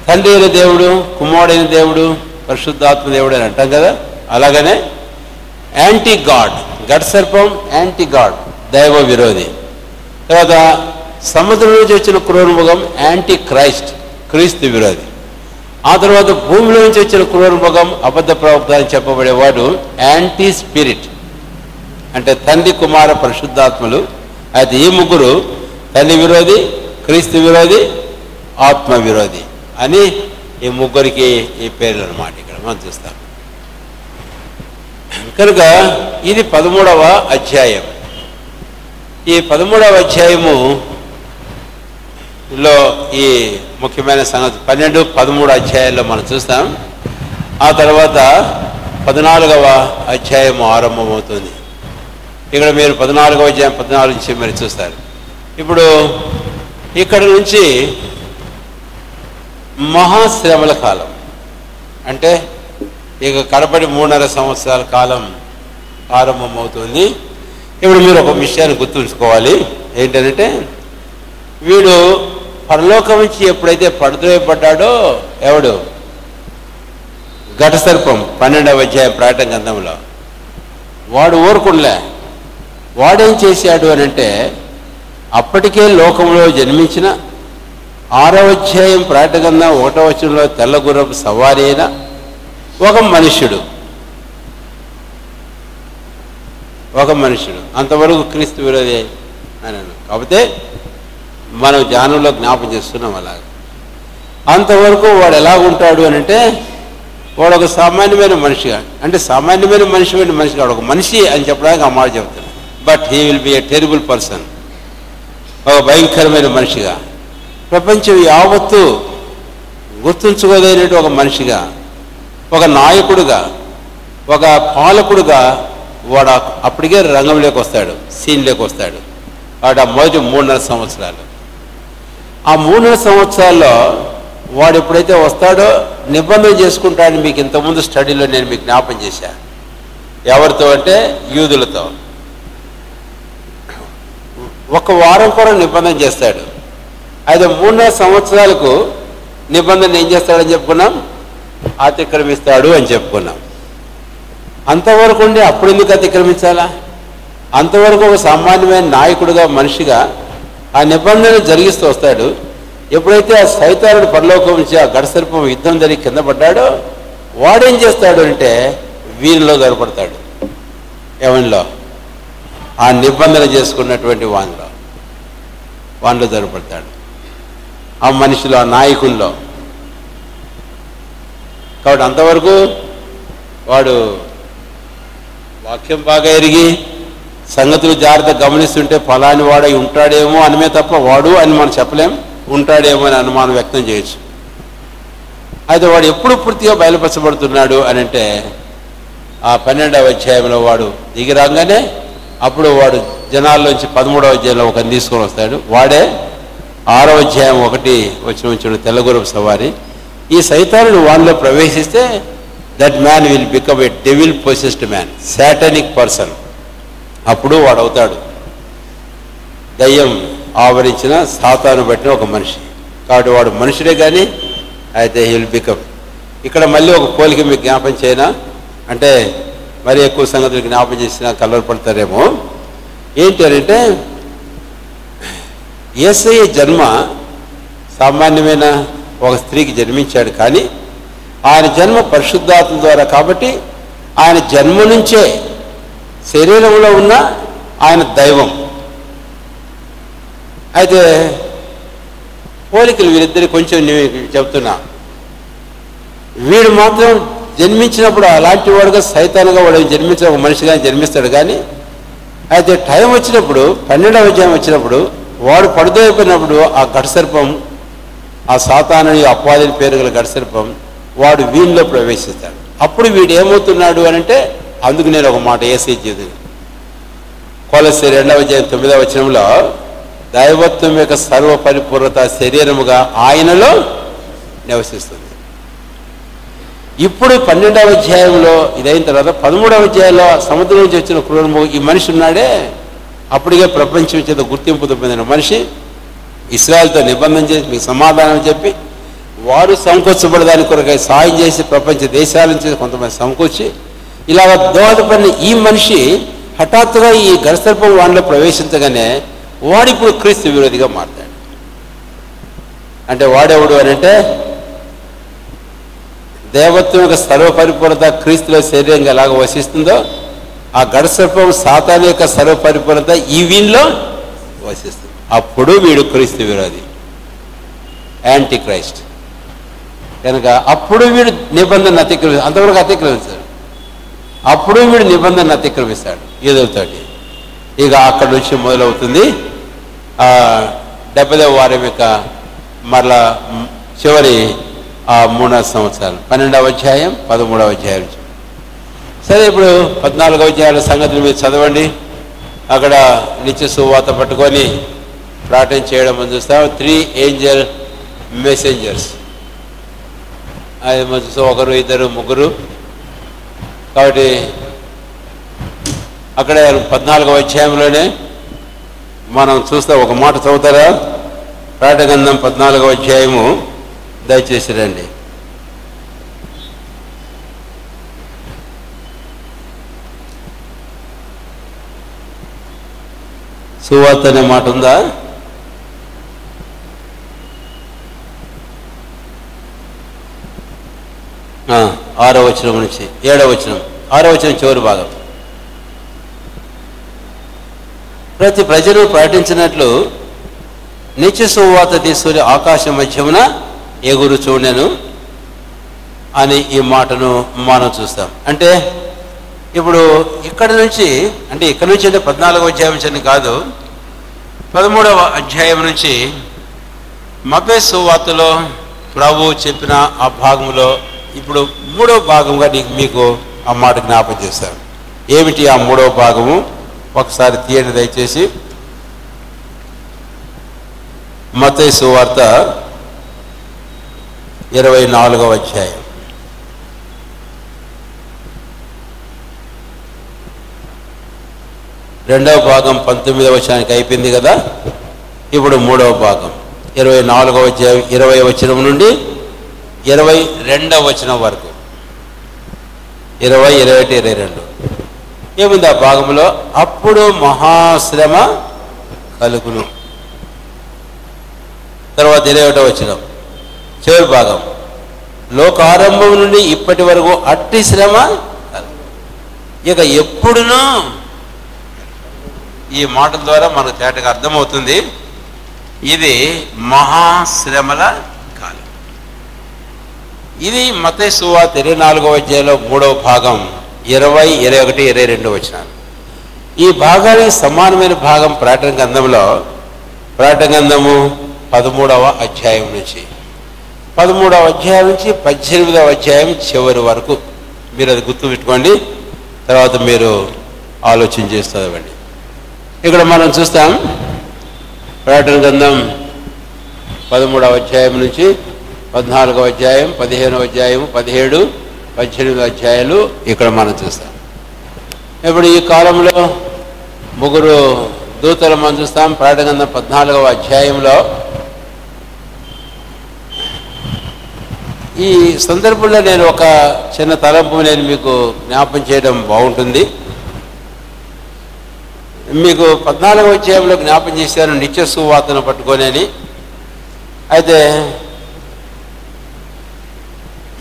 తండ్రి అయిన దేవుడు, కుమారుడైన దేవుడు, పరిశుద్ధాత్మ దేవుడు అని అంటాం కదా. అలాగనే యాంటీ గాడ్, గడ్ సర్పం యాంటీ గాడ్, దైవ విరోధి. తర్వాత సముద్రం నుంచి వచ్చిన క్రూరమృగం యాంటీ క్రైస్ట్, క్రీస్తు విరోధి. ఆ తర్వాత భూమిలో నుంచి వచ్చిన క్రూరమృగం అబద్ధ ప్రవక్త అని చెప్పబడేవాడు యాంటీ స్పిరిట్, అంటే తండ్రి కుమార పరిశుద్ధాత్మలు. అయితే ఈ ముగ్గురు తండ్రి విరోధి, క్రీస్తు విరోధి, ఆత్మ విరోధి అని ఈ ముగ్గురికి ఈ పేర్లు అన్నమాట ఇక్కడ మనం చూస్తాం. కనుక ఇది 13వ అధ్యాయం. ఈ 13వ అధ్యాయములో ఈ ముఖ్యమైన సంగతి 12, 13 అధ్యాయాల్లో మనం చూస్తాం. ఆ తర్వాత 14వ అధ్యాయము ఆరంభమవుతుంది. ఇక్కడ మీరు 14వ అధ్యాయం 14 నుంచి మీరు చూస్తారు. ఇప్పుడు ఇక్కడ నుంచి మహాశ్రమల కాలం, అంటే ఇక కడపడి 3.5 సంవత్సరాల కాలం ఆరంభమవుతుంది. ఇప్పుడు మీరు ఒక విషయాన్ని గుర్తుంచుకోవాలి. ఏంటంటే వీడు పరలోకం నుంచి ఎప్పుడైతే పడద్రోయబడ్డాడో, ఎవడు ఘట సర్పం 12వ అధ్యాయం ప్రకటన గ్రంథంలో, వాడు ఊరుకుండలే. వాడేం చేశాడు అని అంటే, అప్పటికే లోకంలో జన్మించిన 6వ అధ్యాయం ప్రకటన గ్రంథం 1వ వచనంలో తెల్ల గుర్రపు సవారి అయిన ఒక మనుష్యుడు అంతవరకు క్రీస్తు విరోధి అని. కాకపోతే మనం జ్ఞానంలో జ్ఞాపం చేస్తున్నాం. అలాగే అంతవరకు వాడు ఎలాగుంటాడు అని అంటే, వాడు ఒక సామాన్యమైన మనిషిగా, అంటే సామాన్యమైన మనిషిగా ఒక మనిషి అని చెప్పడానికి ఆ మాట చెప్తున్నాడు. But he will be a terrible person, ఒక భయంకరమైన మనిషిగా, ప్రపంచం యావత్తు గుర్తుంచుకోదైనట్టు ఒక మనిషిగా, ఒక నాయకుడుగా, ఒక పాలకుడుగా వాడు అప్పటికే రంగంలోకి వస్తాడు, సీన్లోకి వస్తాడు. వాడు ఆ మొదటి 3.5 సంవత్సరాలు. ఆ 3.5 సంవత్సరాల్లో వాడు ఎప్పుడైతే వస్తాడో నిబంధన చేసుకుంటాడని మీకు ఇంతకుముందు స్టడీలో నేను మీకు జ్ఞాపం చేశాను. ఎవరితో అంటే యూదులతో. 1 వారం కూడా నిబంధన చేస్తాడు. అయితే 3.5 సంవత్సరాలకు నిబంధన ఏం చేస్తాడని చెప్పుకున్నాం, అతిక్రమిస్తాడు అని చెప్పుకున్నాం. అంతవరకు ఉండి అప్పుడు ఎందుకు అతిక్రమించాలా? అంతవరకు ఒక సామాన్యమైన నాయకుడుగా, మనిషిగా ఆ నిబంధన జరిగిస్తూ వస్తాడు. ఎప్పుడైతే ఆ సైతానుడు పరలోకం నుంచి ఆ గడసర్పం యుద్ధం జరిగి కింద పడ్డాడో, వాడేం చేస్తాడు అంటే వీరిలో దొరపడతాడు. ఎవరిలో? ఆ నిబంధన చేసుకున్నటువంటి వానిలో దొరపడతాడు, ఆ మనిషిలో, ఆ నాయకుల్లో. కాబట్టి అంతవరకు వాడు వాక్యం బాగా ఎరిగి సంగతులు జాగ్రత్త గమనిస్తుంటే ఫలాని వాడై ఉంటాడేమో అనమే తప్ప వాడు అని మనం చెప్పలేం, ఉంటాడేమో అని అనుమానం వ్యక్తం చేయొచ్చు. అయితే వాడు ఎప్పుడు పూర్తిగా బయలుపరచబడుతున్నాడు అని అంటే ఆ 12వ అధ్యాయంలో వాడు దిగి రాగానే అప్పుడు వాడు జనాల్లోంచి 13వ అధ్యాయంలో ఒకరిని తీసుకొని వస్తాడు. వాడే 6వ అధ్యాయం 1 వచ్చిన తెల్లగురపు సవారి. ఈ సైతానుడు వానిలో ప్రవేశిస్తే that man will become a devil possessed man, satanic person. అప్పుడు వాడు అవుతాడు దయ్యం ఆవరించిన, సాతాను పట్టిన ఒక మనిషి. కాబట్టి వాడు మనుషుడే కానీ అయితే హీ విల్ బికమ్. ఇక్కడ మళ్ళీ ఒక పోలిక మీకు జ్ఞాపం చేయనా అంటే, మరి ఎక్కువ సంగతులు జ్ఞాపం చేసినా కలవరపడతారేమో. ఏంటి అంటే, యేసయ్య జన్మ సామాన్యమైన ఒక స్త్రీకి జన్మించాడు, కానీ ఆయన జన్మ పరిశుద్ధాత్మ ద్వారా. కాబట్టి ఆయన జన్మ నుంచే శరీరంలో ఉన్న ఆయన దైవం. అయితే పోలికలు వీరిద్దరికి కొంచెం నేను చెప్తున్నా. వీడు మాత్రం జన్మించినప్పుడు అలాంటి వాడుగా సైతానుగా వాడు జన్మించిన ఒక మనిషిగా జన్మిస్తాడు. కానీ అయితే టైం వచ్చినప్పుడు 12వ అధ్యాయం వచ్చినప్పుడు వాడు పడుదోయిపోయినప్పుడు ఆ ఘటసర్పం, ఆ సాతానుని అపవాదిని పేరు గల ఘటసర్పం వాడు వీనిలో ప్రవేశిస్తాడు. అప్పుడు వీడు ఏమవుతున్నాడు అని అంటే, అందుకు నేను ఒక మాట యేసయ్య చదివాను. కొలస్సీ 2వ అధ్యాయం 9వ వచనంలో దైవత్వం యొక్క సర్వ పరిపూర్ణత శరీరముగా ఆయనలో నివసిస్తుంది. ఇప్పుడు 12వ అధ్యాయంలో ఇదైన తర్వాత 13వ అధ్యాయంలో సముద్రం నుంచి వచ్చిన క్రూరము ఈ మనిషి ఉన్నాడే, అప్పటికే ప్రపంచం చేత గుర్తింపు పొందిన మనిషి, ఇశ్రాయేలుతో నిబంధన చేసి మీకు సమాధానం చెప్పి వారు సమకూర్చబడడానికి కొరకై సాయం చేసి ప్రపంచ దేశాల నుంచి కొంతమంది సమకూర్చి ఇలాగ దోహదపడిన ఈ మనిషి హఠాత్తుగా ఈ గర్సర్పం వాడిలో ప్రవేశించగానే వాడిప్పుడు క్రీస్తు విరోధిగా మారతాడు. అంటే వాడెవడు అని అంటే దేవత్వం యొక్క సర్వపరిపూర్ణత క్రీస్తులో శరీరంగా ఎలాగ వసిస్తుందో ఆ గర్సర్పం సాతాను యొక్క సర్వపరిపూర్ణత ఈ వీళ్ళలో వసిస్తుంది. అప్పుడు వీడు క్రీస్తు విరోధి, యాంటీ క్రైస్ట్. కనుక అప్పుడు వీడు నిబంధన అతిక్రమిస్తాడు. అంతవరకు అతిక్రమిస్తాడు. అప్పుడు వీడు నిబంధన అతిక్రమిస్తాడు యూదులతోటి. ఇక అక్కడి నుంచి మొదలవుతుంది 70వ వారం యొక్క మరలా చివరి 3 సంవత్సరాలు 12వ అధ్యాయం 13వ అధ్యాయం. సరే, ఇప్పుడు 14వ అధ్యాయాల సంగతులు మీరు చదవండి. అక్కడ నిత్య సువార్త పట్టుకొని ప్రార్థన చేయడం మనం చూస్తాం. 3 ఏంజల్ మెసెంజర్స్, అది మనం చూస్తాం. 1, 2, 3. కాబట్టి అక్కడ 14వ అధ్యాయంలోనే మనం చూస్తాం. ఒక మాట చదువుతారా? ప్రకటన గ్రంథం 14వ అధ్యాయము దయచేసి రండి. సువార్త అనే మాట ఉందా? ఆరో వచనం నుంచి 7వ వచనం, 6వ వచనం చివరి భాగం. ప్రతి ప్రజలు ప్రకటించినట్లు నిత్య సువార్త తీసుకుని ఆకాశం మధ్యమున ఎగురు చూడెను అని ఈ మాటను మనం చూస్తాం. అంటే ఇప్పుడు ఇక్కడ నుంచి అంటే 14వ అధ్యాయం నుంచి కాదు, 13వ అధ్యాయం నుంచి మత్తయి సువార్తలో ప్రభువు చెప్పిన ఆ భాగంలో ఇప్పుడు 3వ భాగంగా మీకు ఆ మాట జ్ఞాపకం చేస్తాను. ఏమిటి ఆ 3వ భాగము? ఒకసారి తీయండి దయచేసి. మత్తయి సువార్త 24వ అధ్యాయం. రెండవ భాగం 19వ వచనానికి అయిపోయింది కదా. ఇప్పుడు 3వ భాగం 24వ అధ్యాయం 20వ వచనం నుండి 22వ వచనం వరకు, 20, 21, 22 ఏముంది ఆ భాగంలో? అప్పుడు మహాశ్రమ కలుగును. తర్వాత 21వ వచనం చివరి భాగం, లోకారంభం నుండి ఇప్పటి వరకు అట్టి శ్రమ. ఇక ఎప్పుడునూ ఈ మాటల ద్వారా మనకు తేటగా అర్థమవుతుంది ఇది మహాశ్రమల కాలం. ఇది మత్తయి సువార్త 24వ అధ్యాయంలో 3వ భాగం 20, 21, 22 వచనాలు. ఈ భాగానికి సమానమైన భాగం ప్రకటన గ్రంథంలో, ప్రకటన గ్రంథము 13వ అధ్యాయం నుంచి 13వ అధ్యాయం నుంచి 18వ అధ్యాయం చివరి వరకు. మీరు అది గుర్తుపెట్టుకోండి, తర్వాత మీరు ఆలోచన చేస్తుందండి. ఇక్కడ మనం చూస్తాం ప్రకటన గ్రంథం 13వ అధ్యాయం నుంచి 14వ అధ్యాయం, 15వ అధ్యాయం, 17, 18 అధ్యాయాలు ఇక్కడ మనం చూస్తాం. ఇప్పుడు ఈ కాలంలో 3 దూతలు మనం చూస్తాం. ప్రకటన గ్రంథం 14వ అధ్యాయంలో ఈ సందర్భంలో నేను ఒక చిన్న తలంపు నేను మీకు జ్ఞాపం చేయడం బాగుంటుంది. మీకు 14వ అధ్యాయంలో జ్ఞాపం చేశాను నిత్య సువార్తను పట్టుకొని అని. అయితే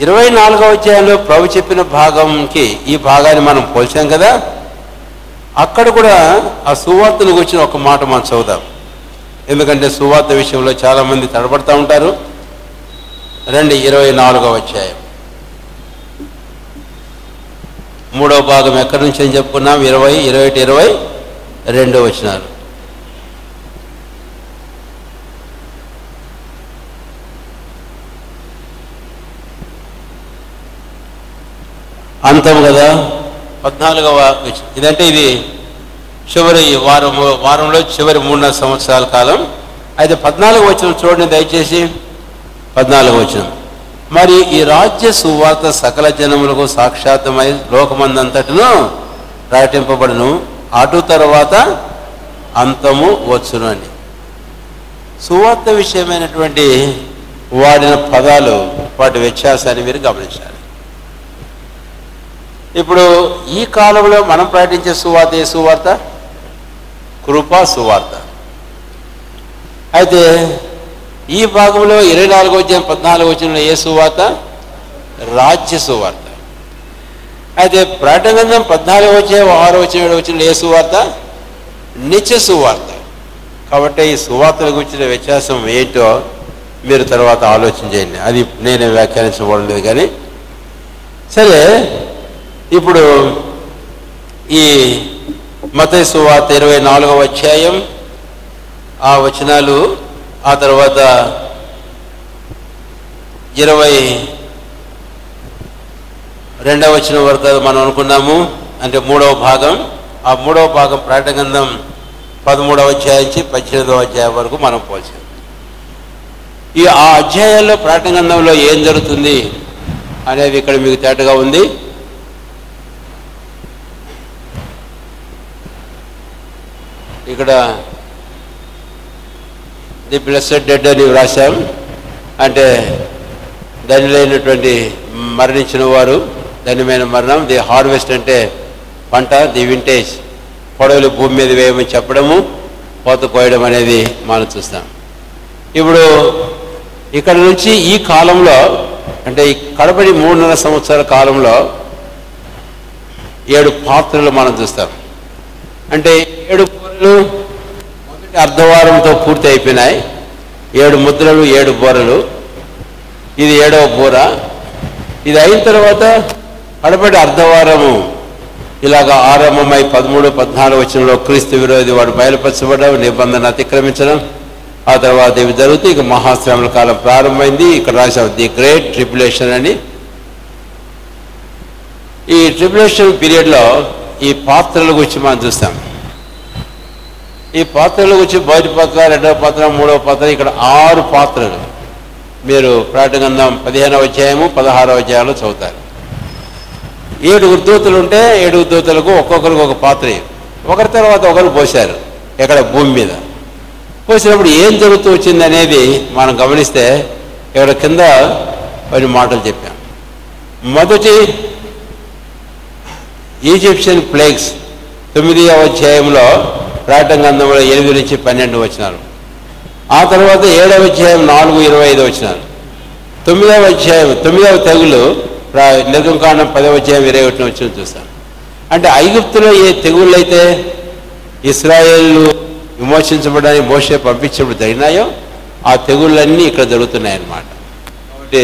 24వ అధ్యాయంలో ప్రభు చెప్పిన భాగంకి ఈ భాగాన్ని మనం పోల్చాం కదా. అక్కడ కూడా ఆ సువార్తను గురించిన ఒక మాట మనం చదువుదాం. ఎందుకంటే సువార్త విషయంలో చాలామంది తడబడుతూ ఉంటారు. రండి, 24వ అధ్యాయం 3వ భాగం ఎక్కడి నుంచి అని చెప్పుకున్నాం? 20, 21, 22 వచనాలు. అంతం కదా 14వ వచనం. ఇదంటే ఇది చివరి వారంలో చివరి 3 సంవత్సరాల కాలం. అయితే 14వ వచనం చూడండి దయచేసి. 14వ వచనం, మరి ఈ రాజ్య సువార్త సకల జనములకు సాక్షాత్తమై లోకమందంతటను ప్రకటింపబడును, అటు తర్వాత అంతము వచ్చును అని. సువార్త విషయమైనటువంటి వాడిన పదాలు, వాటి వ్యత్యాసాన్ని మీరు గమనించాలి. ఇప్పుడు ఈ కాలంలో మనం ప్రకటించే సువార్త ఏ సువార్త? కృపా సువార్త. అయితే ఈ భాగంలో 24-14 ఏ సువార్త? రాజ్య సువార్త. అయితే ప్రకటన గ్రంథం 14-6 ఏ సువార్త? నిత్య సువార్త. కాబట్టి ఈ సువార్తల గురించిన వ్యత్యాసం ఏంటో మీరు తర్వాత ఆలోచన చేయండి. అది నేను వ్యాఖ్యానించబడలేదు కానీ. సరే, ఇప్పుడు ఈ మత్తయి సువార్త 24వ అధ్యాయం ఆ వచనాలు, ఆ తర్వాత 22వ వచనం వరకు మనం అనుకున్నాము. అంటే 3వ భాగం. ఆ 3వ భాగం ప్రకటన గ్రంథం 13వ అధ్యాయం నుంచి 18వ అధ్యాయం వరకు మనం పోల్చాం. ఆ అధ్యాయాల్లో ప్రకటన గ్రంథంలో ఏం జరుగుతుంది అనేది ఇక్కడ మీకు తేటగా ఉంది. ఇక్కడ ది బ్లెస్సెడ్ డెడ్ అని వ్రాసాం. అంటే ధన్యులైనటువంటి మరణించిన వారు, ధన్యమైన మరణం. ది హార్వెస్ట్ అంటే పంట, ది వింటేజ్ పొడవులు భూమి మీద వేయమని చెప్పడము, కోత కోయడం అనేది మనం చూస్తాం. ఇప్పుడు ఇక్కడ నుంచి ఈ కాలంలో, అంటే ఈ కడపడి 3.5 సంవత్సరాల కాలంలో 7 పాత్రలు మనం చూస్తాం. అంటే 7 బోరలు మొదటి అర్ధవారంతో పూర్తి అయిపోయినాయి. 7 ముద్రలు, 7 బోరలు. ఇది 7వ బోర. ఇది అయిన తర్వాత కడపడి అర్ధవారము ఇలాగా ఆరంభమై 13-14 వచనంలో క్రీస్తు విరోధి వాడు బయలుపరచబడడం, నిబంధన అతిక్రమించడం. ఆ తర్వాత ఇవి జరుగుతూ ఇక మహాశ్రమల కాలం ప్రారంభమైంది. ఇక్కడ రాసాం ది గ్రేట్ ట్రిబ్యులేషన్ అని. ఈ ట్రిబ్యులేషన్ పీరియడ్లో ఈ పాత్రల గురించి మనం చూస్తాం. ఈ పాత్రల గురించి మొదటి పాత్ర, 2వ పాత్ర, 3వ పాత్ర, ఇక్కడ 6 పాత్రలు మీరు ప్రకటన గ్రంథం 15వ అధ్యాయము 16వ అధ్యాయంలో చదువుతారు. 7 దూతలు ఉంటే 7 దూతలకు ఒక్కొక్కరికి ఒక పాత్ర ఒకరి తర్వాత ఒకరు పోశారు. ఎక్కడ? భూమి మీద పోసినప్పుడు ఏం జరుగుతూ వచ్చింది అనేది మనం గమనిస్తే ఇక్కడ కింద కొన్ని మాటలు చెప్పాం. మొదటి ఈజిప్షియన్ ప్లేగ్స్ 9వ అధ్యాయంలో ప్రకటన గ్రంథంలో 8-12 వచనాలు. ఆ తర్వాత 7వ అధ్యాయం 4-25 వచనాలు. 9వ అధ్యాయం 9వ తెగులు నిర్గమకాండం 10వ అధ్యాయం 21 వచనం చూస్తాం. అంటే ఐగుప్తులో ఏ తెగుళ్ళు అయితే ఇశ్రాయేలు విమోచించబడడానికి మోషే పంపించినప్పుడు జరిగినాయో ఆ తెగుళ్ళన్నీ ఇక్కడ జరుగుతున్నాయన్నమాట. కాబట్టి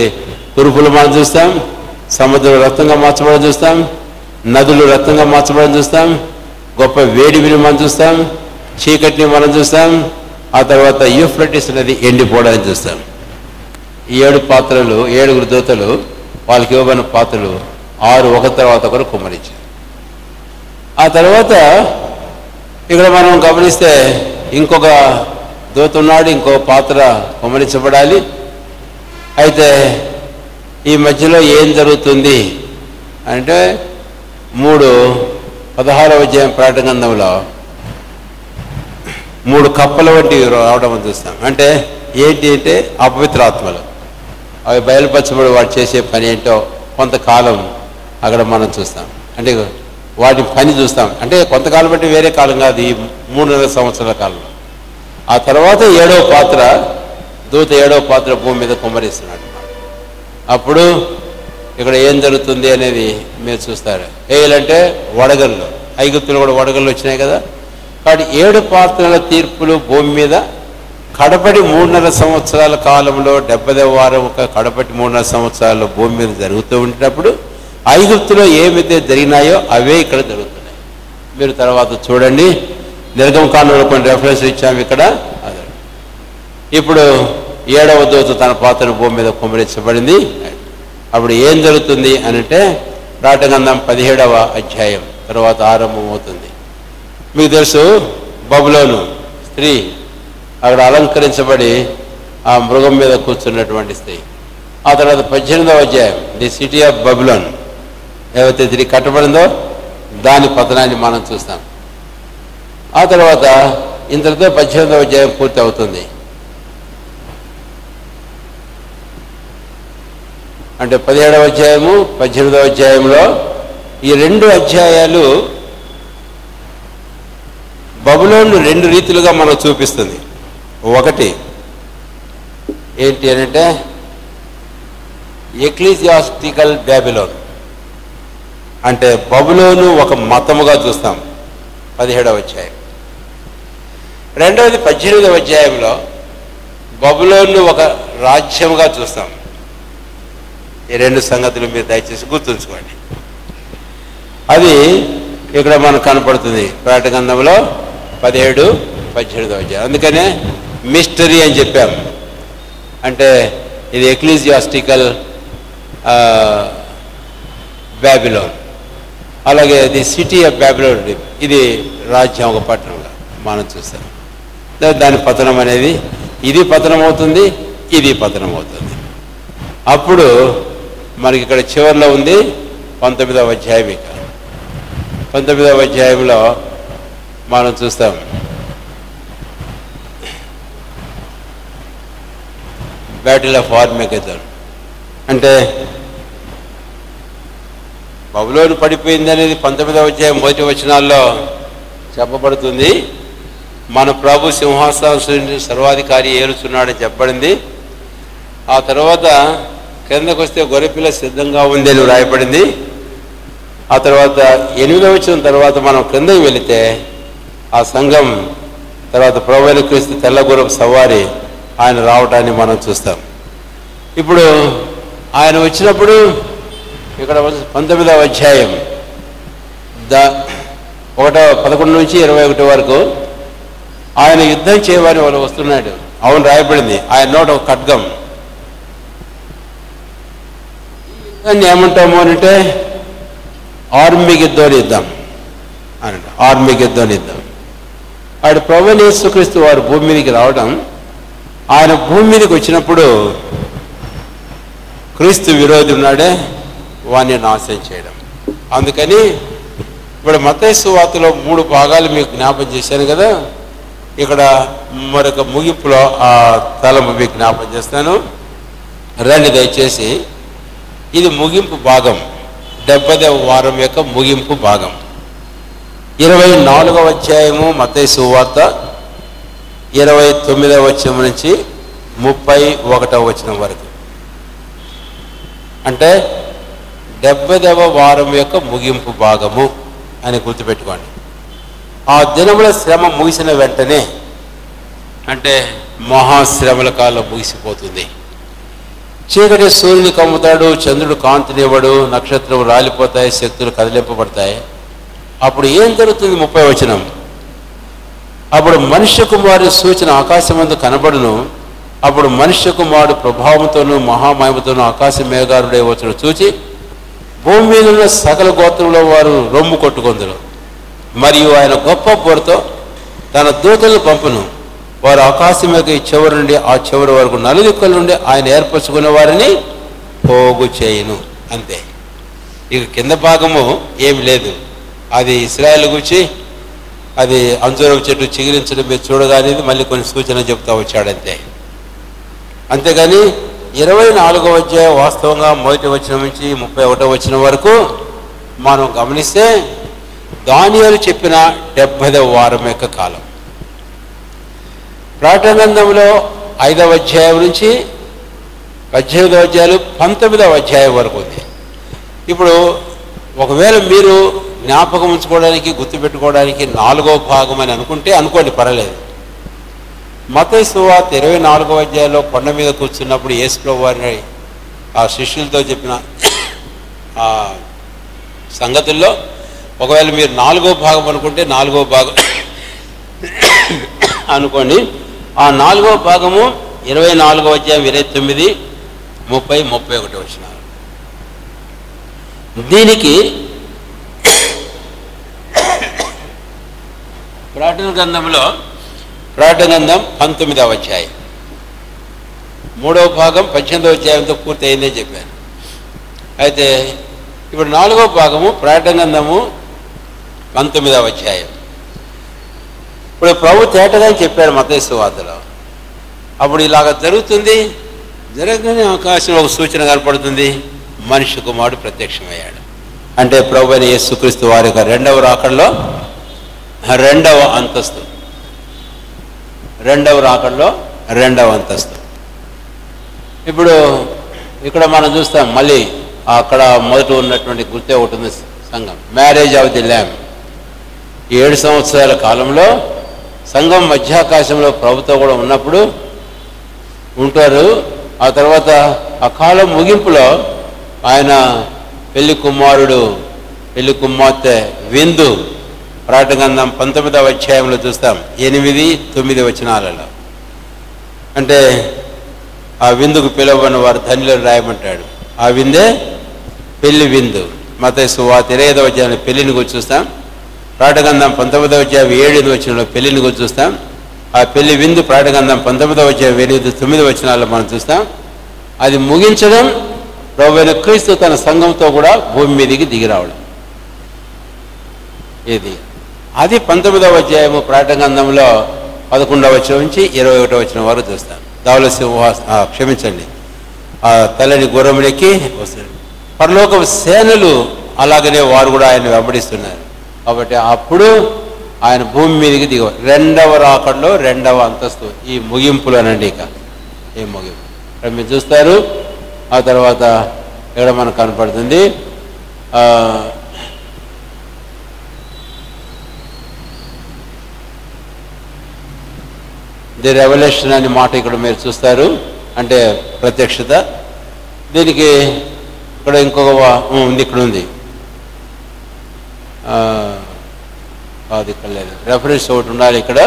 తురుపులు మనం చూస్తాం, సముద్రం రక్తంగా మార్చబడడం చూస్తాం, నదులు రక్తంగా మార్చబడడం చూస్తాం, గొప్ప వేడిని మనం చూస్తాం, చీకటిని మనం చూస్తాం. ఆ తర్వాత యూఫ్రటిస్ నది ఎండిపోవడానికి చూస్తాం. ఈ 7 పాత్రలు, 7 దూతలు వాళ్ళకి ఇవ్వబడిన పాత్రలు 6 ఒక తర్వాత ఒకరు కుమ్మరించారు. ఆ తర్వాత ఇక్కడ మనం గమనిస్తే ఇంకొక దూత ఉన్నాడు, ఇంకో పాత్ర కుమ్మరించబడాలి. అయితే ఈ మధ్యలో ఏం జరుగుతుంది అంటే 16వ అధ్యాయం ప్రకటన గ్రంథంలో 3 కప్పల వంటివి రావడం చూస్తాం. అంటే ఏంటి అంటే అపవిత్రాత్మలు అవి బయలుపరచబడి వాడు చేసే పని ఏంటో కొంతకాలం అక్కడ మనం చూస్తాం. అంటే వాటి పని చూస్తాం. అంటే కొంతకాలం బట్టి వేరే కాలం కాదు, ఈ 3.5 సంవత్సరాల కాలంలో. ఆ తర్వాత 7వ పాత్ర, దూత 7వ పాత్ర భూమి మీద కుమ్మరిస్తున్నాడు. అప్పుడు ఇక్కడ ఏం జరుగుతుంది అనేది మీరు చూస్తారు. ఏలంటే వడగళ్ళు, ఐగుప్తులు కూడా వడగళ్ళు వచ్చినాయి కదా. కాబట్టి 7 పాత్రల తీర్పులు భూమి మీద కడపటి 3.5 సంవత్సరాల కాలంలో 70వ వారం కడపటి 3.5 సంవత్సరాల్లో భూమి మీద జరుగుతూ ఉంటున్నప్పుడు ఐగుప్తులో ఏమైతే జరిగినాయో అవే ఇక్కడ జరుగుతున్నాయి. మీరు తర్వాత చూడండి, నిర్గమకాండంలో కొన్ని రెఫరెన్స్ ఇచ్చాము ఇక్కడ. అదే ఇప్పుడు 7వ దూత తన పాత్రను భూమి మీద కుమ్మరించబడింది. అప్పుడు ఏం జరుగుతుంది అనంటే ప్రకటన గ్రంథం 17వ అధ్యాయం తర్వాత ఆరంభమవుతుంది. మీకు తెలుసు, బబులోను స్త్రీ అక్కడ అలంకరించబడి ఆ మృగం మీద కూర్చున్నటువంటి స్త్రీ. ఆ తర్వాత 18వ అధ్యాయం ది సిటీ ఆఫ్ బబులోన్ ఏవైతే తిరిగి కట్టబడిందో దాని పతనాన్ని మనం చూస్తాం. ఆ తర్వాత ఇంతటితో 18వ అధ్యాయం పూర్తి అవుతుంది. అంటే 17వ అధ్యాయము 18వ అధ్యాయంలో ఈ 2 అధ్యాయాలు బబులోను 2 రీతిలుగా మనకు చూపిస్తుంది. ఒకటి ఏంటి అంటే ఎక్లీసియాస్టికల్ బాబిలోన్, అంటే బబులోను ఒక మతముగా చూస్తాం 17వ అధ్యాయం. రెండవది 18వ అధ్యాయంలో బబులోను ఒక రాజ్యముగా చూస్తాం. ఈ 2 సంగతులు మీరు దయచేసి గుర్తుంచుకోండి. అది ఇక్కడ మనకు కనపడుతుంది ప్రకటన గ్రంథంలో 17, 18వ అధ్యాయం. అందుకనే మిస్టరీ అని చెప్పాం. అంటే ఇది ఎక్లీసియాస్టికల్ బాబిలోన్, అలాగే ది సిటీ ఆఫ్ బాబిలోన్, ఇది రాజ్యం ఒక పట్టణంగా మనం చూస్తాం. దాని పతనం అనేది ఇది పతనం అవుతుంది, ఇది పతనం అవుతుంది. అప్పుడు మనకి ఇక్కడ చివరిలో ఉంది 19వ అధ్యాయం. ఇక 19వ అధ్యాయంలో మనం చూస్తాం బ్యాటిల్ ఆఫ్ ఆర్మగెద్దోన్. అంటే బబులోను పడిపోయింది అనేది 19వ అధ్యాయం 1 వచనాల్లో చెప్పబడుతుంది. మన ప్రభు సింహాసనం సర్వాధికారి ఏలుచున్నాడని చెప్పబడింది. ఆ తర్వాత కిందకు వస్తే గొర్రెపిల్ల సిద్ధంగా ఉంది అని రాయబడింది. ఆ తర్వాత 8వ వచనం తర్వాత మనం క్రిందకి వెళితే ఆ సంఘం తర్వాత ప్రభు అయిన క్రీస్తు తెల్లగుర్రపు సవారి ఆయన రావటాన్ని మనం చూస్తాం. ఇప్పుడు ఆయన వచ్చినప్పుడు ఇక్కడ 19వ అధ్యాయం 11 నుంచి 21 వరకు ఆయన యుద్ధం చేయమని వాళ్ళు వస్తున్నాడు. అవును రాయబడింది. ఆయన నోట ఒక ఖడ్గం. యుద్ధాన్ని ఏమంటాము అంటే ఆర్మగెద్దోన్ యుద్ధం అని. ఆర్మగెద్దోన్ యుద్ధం. ఆడు ప్రభువైన యేసుక్రీస్తు వారు భూమి మీదకి రావడం, ఆయన భూమి మీదకి వచ్చినప్పుడు క్రీస్తు విరోధి ఉన్నాడే వాడిని నాశనం చేయడం. అందుకని ఇప్పుడు మత్తయి సువార్తలో 3 భాగాలు మీకు జ్ఞాపం చేశాను కదా. ఇక్కడ మరొక ముగింపులో ఆ తలము మీకు జ్ఞాపం చేస్తాను. రండి దయచేసి. ఇది ముగింపు భాగం, 70వ వారం యొక్క ముగింపు భాగం. 24వ అధ్యాయము మత్తయి సువార్త 29వ వచనం నుంచి 31వ వచనం వరకు. అంటే 70వ వారం యొక్క ముగింపు భాగము అని గుర్తుపెట్టుకోండి. ఆ దినముల శ్రమ ముగిసిన వెంటనే, అంటే మహాశ్రమల కాలం ముగిసిపోతుంది. చీకటి సూర్యుని కమ్ముతాడు, చంద్రుడు కాంతినివ్వడు, నక్షత్రం రాలిపోతాయి, శక్తులు కదిలింపబడతాయి. అప్పుడు ఏం జరుగుతుంది? 30వ వచనం. అప్పుడు మనుష్య కుమారుని సూచన ఆకాశమందు కనబడును. అప్పుడు మనుష్య కుమారుడు ప్రభావంతోనూ మహామహిమతోనూ ఆకాశ మేఘారుడే వచ్చును చూచి భూమి మీద ఉన్న సకల గోత్రంలో వారు రొమ్ము కొట్టుకొందురు. మరియు ఆయన గొప్ప బోరతో తన దూతలను పంపును. వారు ఆకాశం యొక్క ఈ చివరి నుండి ఆ చివరి వరకు నలుదిక్కుల నుండి ఆయన ఏర్పరచుకున్న వారిని పోగు చేయును. అంతే. ఇక కింద భాగము ఏమి లేదు. అది ఇశ్రాయేలు గురించి అది అంజూరపు చెట్టు చిగిరించడం మీరు చూడగానే మళ్ళీ కొన్ని సూచన చెప్తా వచ్చాడంతే. అంతేగాని 24వ అధ్యాయం వాస్తవంగా 1వ వచనం నుంచి 31వ వచనం వరకు మనం గమనిస్తే దానియేలు చెప్పిన 70వ వారం యొక్క కాలం. ప్రకటన గ్రంథంలో 5వ అధ్యాయం నుంచి 18వ అధ్యాయాలు 19వ అధ్యాయం వరకు ఉంది. ఇప్పుడు ఒకవేళ మీరు జ్ఞాపకం ఉంచుకోవడానికి గుర్తుపెట్టుకోవడానికి 4వ భాగం అని అనుకుంటే అనుకోండి, పర్వాలేదు. మత్తయి సువార్త 24వ అధ్యాయంలో కొండ మీద కూర్చున్నప్పుడు యేసు ప్రభువు వారిని ఆ శిష్యులతో చెప్పిన ఆ సంగతుల్లో ఒకవేళ మీరు 4వ భాగం అనుకుంటే 4వ భాగం అనుకోండి. ఆ 4వ భాగము 24వ అధ్యాయం 29, 30, 31 వచనాలు. దీనికి ప్రకటన గ్రంథంలో ప్రకటన గ్రంథం 19వ అధ్యాయం 3వ భాగం 18వ అధ్యాయంతో పూర్తి అయిందని చెప్పాను. అయితే ఇప్పుడు 4వ భాగము ప్రకటన గ్రంథము 19వ అధ్యాయం. ఇప్పుడు ప్రభు తేటగా చెప్పాడు మత్తయి సువార్తలో. అప్పుడు ఇలాగ జరుగుతుంది, జరగని ఆకాశంలో ఒక సూచన కనపడుతుంది, మనిషి కుమారుడు ప్రత్యక్షమయ్యాడు. అంటే ప్రభువైన యేసుక్రీస్తు వారి యొక్క రెండవ రాకడలో రెండవ అంతస్తు, రెండవ రాకడలో రెండవ అంతస్తు. ఇప్పుడు ఇక్కడ మనం చూస్తాం, మళ్ళీ అక్కడ మొదట ఉన్నటువంటి గుర్తే ఒకటి ఉంది, సంఘం, మ్యారేజ్ ఆఫ్ ది ల్యాంబ్. 7 సంవత్సరాల కాలంలో సంఘం మధ్యాకాశంలో ప్రభుతో కూడా ఉన్నప్పుడు ఉంటారు. ఆ తర్వాత ఆ కాలం ముగింపులో ఆయన పెళ్లి కుమారుడు పెళ్లి కుమార్తె విందు, ప్రకటన గ్రంథం 19వ అధ్యాయంలో చూస్తాం 8-9 వచనాలలో. అంటే ఆ విందుకు పిలవని వారు ధన్యులను రాయమంటాడు. ఆ విందే పెళ్లి విందు. మత్తయి సువార్త 25వ అధ్యాయంలో పెళ్లిని గురించి చూస్తాం. ప్రకటన గ్రంథం 19వ అధ్యాయం 7 వచనంలో పెళ్లిని గురించి చూస్తాం. ఆ పెళ్లి విందు ప్రకటన గ్రంథం 19వ అధ్యాయం 8-9 వచనాల్లో మనం చూస్తాం. అది ముగించడం ప్రభువైన క్రీస్తు తన సంఘంతో కూడా భూమి మీదకి దిగి రావడం. ఇది అది 19వ అధ్యాయము ప్రకటన గ్రంథంలో 11వ వచనం నుంచి 21వ వచనం వరకు చూస్తాం. ధవళ క్షమించండి, ఆ తెల్లని గుర్రములెక్కి వస్తాడు. పరలోక సేనలు అలాగనే వారు కూడా ఆయన వెంబడిస్తున్నారు. కాబట్టి అప్పుడు ఆయన భూమి మీదకి దిగ రెండవ రాకడలో రెండవ అంతస్తు, ఈ ముగింపులు అనండి. ఇక ఈ ముగింపు ఇక్కడ మీరు చూస్తారు. ఆ తర్వాత ఇక్కడ మనకు కనపడుతుంది ది రెవల్యూషన్ అనే మాట ఇక్కడ మీరు చూస్తారు, అంటే ప్రత్యక్షత. దీనికి ఇక్కడ ఇంకొక ఉంది, ఇక్కడ ఉంది, అది ఇక్కడ లేదు, రెఫరెన్స్ ఒకటి ఉండాలి ఇక్కడ.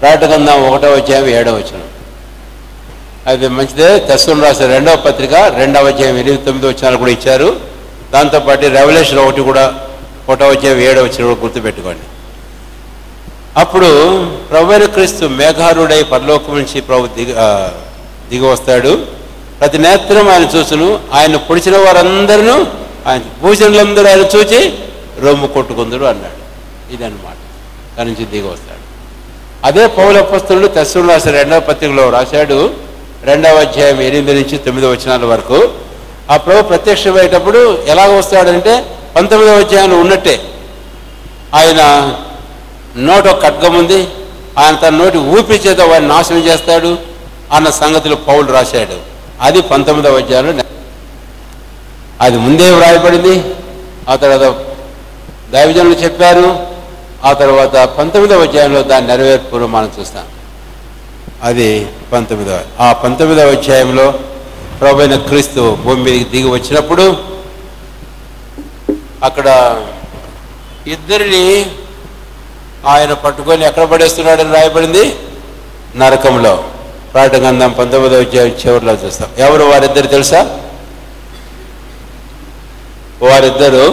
ప్రకటన గ్రంథం 1వ అధ్యాయం 7వ వచనం, అది మంచిదే. తెస్సలోనికీయులకు రాసిన 2వ పత్రిక 2వ అధ్యాయం 8-9 వచనాలు కూడా ఇచ్చారు. దాంతోపాటు రెవల్యూషన్ 1 కూడా 1వ అధ్యాయం 7వ వచనం కూడా గుర్తుపెట్టుకోండి. అప్పుడు ప్రభువైన క్రీస్తు మేఘారుడై పరలోకం నుంచి ప్రభు దిగి వస్తాడు. ప్రతి నేత్రం ఆయన చూసును, ఆయన పొడిచిన వారందరూ, ఆయన భూషణులందరూ ఆయన చూచి రొమ్ము కొట్టుకుందుడు అన్నాడు. ఇదన్నమాట, దాని నుంచి దిగి వస్తాడు. అదే పౌలు అపోస్తలుడు తెస్సలోనికీయులకు రాసిన 2వ పత్రికలో రాశాడు, 2వ అధ్యాయం 8-9 వచనాల వరకు. ఆ ప్రభు ప్రత్యక్షమయ్యేటప్పుడు ఎలాగ వస్తాడంటే 19వ అధ్యాయంలో ఉన్నట్టే. ఆయన నోట ఒక ఖడ్గం ఉంది, ఆయన తన నోటి ఊపిరి చేత వాడిని నాశనం చేస్తాడు అన్న సంగతులు పౌలు రాశాడు. అది 19వ అధ్యాయంలో, అది ముందే వ్రాయబడింది. ఆ తర్వాత దైవజనులు చెప్పారు. ఆ తర్వాత 19వ అధ్యాయంలో దాని నెరవేర్పును మనం చూస్తాం. అది 19వ. ఆ 19వ అధ్యాయంలో ప్రభువైన క్రీస్తు భూమి మీదకి దిగి వచ్చినప్పుడు అక్కడ ఇద్దరిని ఆయన పట్టుకొని ఎక్కడ పడేస్తున్నాడని రాయబడింది, నరకంలో. ప్రకటన గ్రంథం 19వ అధ్యాయం చివరిలో చూస్తాం. ఎవరు వారిద్దరు తెలుసా? వారిద్దరు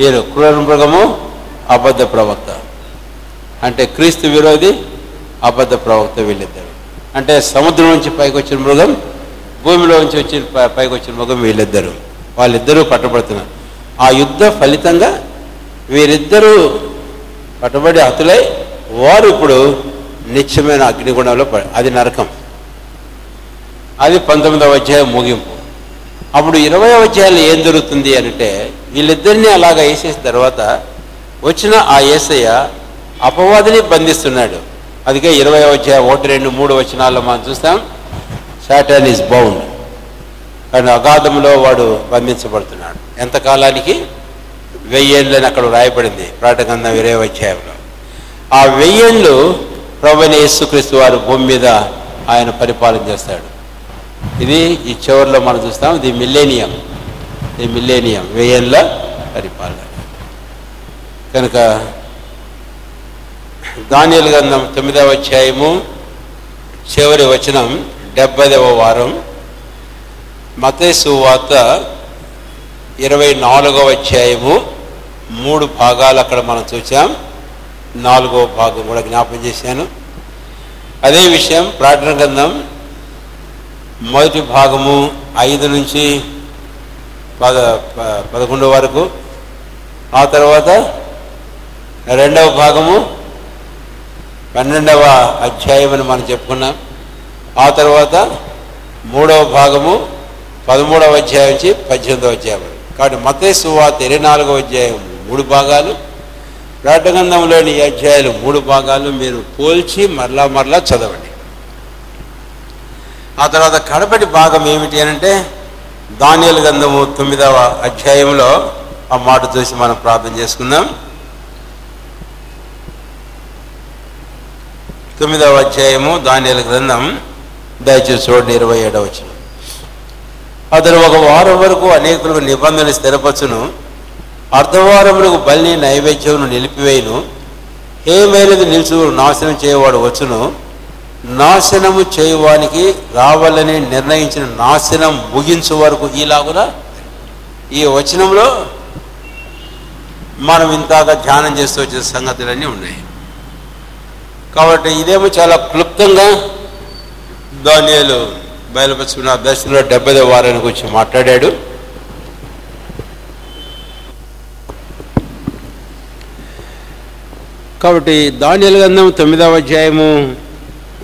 ఈయన క్రూర మృగము, అబద్ధ ప్రవక్త. అంటే క్రీస్తు విరోధి, అబద్ధ ప్రవక్త, వీళ్ళిద్దరు. అంటే సముద్రం నుంచి పైకి వచ్చిన మృగం, భూమిలో నుంచి వచ్చి పైకి వచ్చిన మృగం, వీళ్ళిద్దరు. వాళ్ళిద్దరూ పట్టబడుతున్నారు. ఆ యుద్ధ ఫలితంగా వీరిద్దరూ పట్టబడి హతులై వారు ఇప్పుడు నిత్యమైన అగ్నిగుణంలో అది నరకం. అది 19వ అధ్యాయం ముగింపు. అప్పుడు 20వ అధ్యాయంలో ఏం జరుగుతుంది అంటే, వీళ్ళిద్దరినీ అలాగా వేసేసిన తర్వాత వచ్చిన ఆ యేసయ్య అపవాదిని బంధిస్తున్నాడు. అందుకే 20వ అధ్యాయం 1, 2, 3 వచనాల్లో మనం చూస్తాం, సాటాన్ ఈజ్ బౌండ్. కానీ అగాధంలో వాడు బంధించబడుతున్నాడు. ఎంతకాలానికి? 1000 ఏళ్ళని అక్కడ రాయబడింది ప్రకటన గ్రంథం 20వ అధ్యాయంలో. ఆ 1000 ఏళ్ళు ప్రభువైన యేసుక్రీస్తు వారు భూమి మీద ఆయన పరిపాలన చేస్తాడు. ఇది ఈ చివరిలో మనం చూస్తాం, ది మిల్లేనియం. 1000 ఏళ్ళ పరిపాలన. కనుక దానియేలు గ్రంథం 9వ అధ్యాయము చివరి వచనం 70వ వారం. మత్తయి సువార్త 24వ అధ్యాయము 3 భాగాలు అక్కడ మనం చూసాం. 4వ భాగం కూడా జ్ఞాపం చేశాను. అదే విషయం ప్రకటన గ్రంథం మొదటి భాగము 5 నుంచి 11 వరకు. ఆ తర్వాత 2వ భాగము 12వ అధ్యాయం అని మనం చెప్పుకున్నాం. ఆ తర్వాత మూడవ భాగము 13వ అధ్యాయం నుంచి 18వ అధ్యాయం. కాబట్టి మత్తయి సువార్త 24వ అధ్యాయం 3 భాగాలు, ప్రకటన గ్రంథంలోని ఈ అధ్యాయాలు 3 భాగాలు. మీరు పోల్చి మరలా చదవండి. ఆ తర్వాత కడపటి భాగం ఏమిటి అనంటే దానియేలు గ్రంథము 9వ అధ్యాయంలో ఆ మాట చూసి మనం ప్రార్థన చేసుకుందాం. 9వ అధ్యాయము దానియేలు గ్రంథం, దయచేసి చూడండి 27వ వచనం. అతడు 1 వారం వరకు అనేకులకు నిబంధనలు స్థిరపరచును, అర్ధవారములకు బలి నైవేద్యమును నిలిపివేయును, ఏమైనది నిలుచు నాశనం చేయవాడు వచ్చును, నాశనము చేయువానికి రావాలని నిర్ణయించిన నాశనం ముగించు వరకు. ఇలాగున ఈ వచనంలో మనం ఇంతగా ధ్యానం చేస్తూ వచ్చే సంగతులన్నీ ఉన్నాయి. కాబట్టి ఇదేమో చాలా క్లుప్తంగా దానియేలు బయలుపరుచుకున్న దర్శనంలో 70వ వారానికి వచ్చి మాట్లాడాడు. కాబట్టి దానియేలు గ్రంథం 9వ అధ్యాయము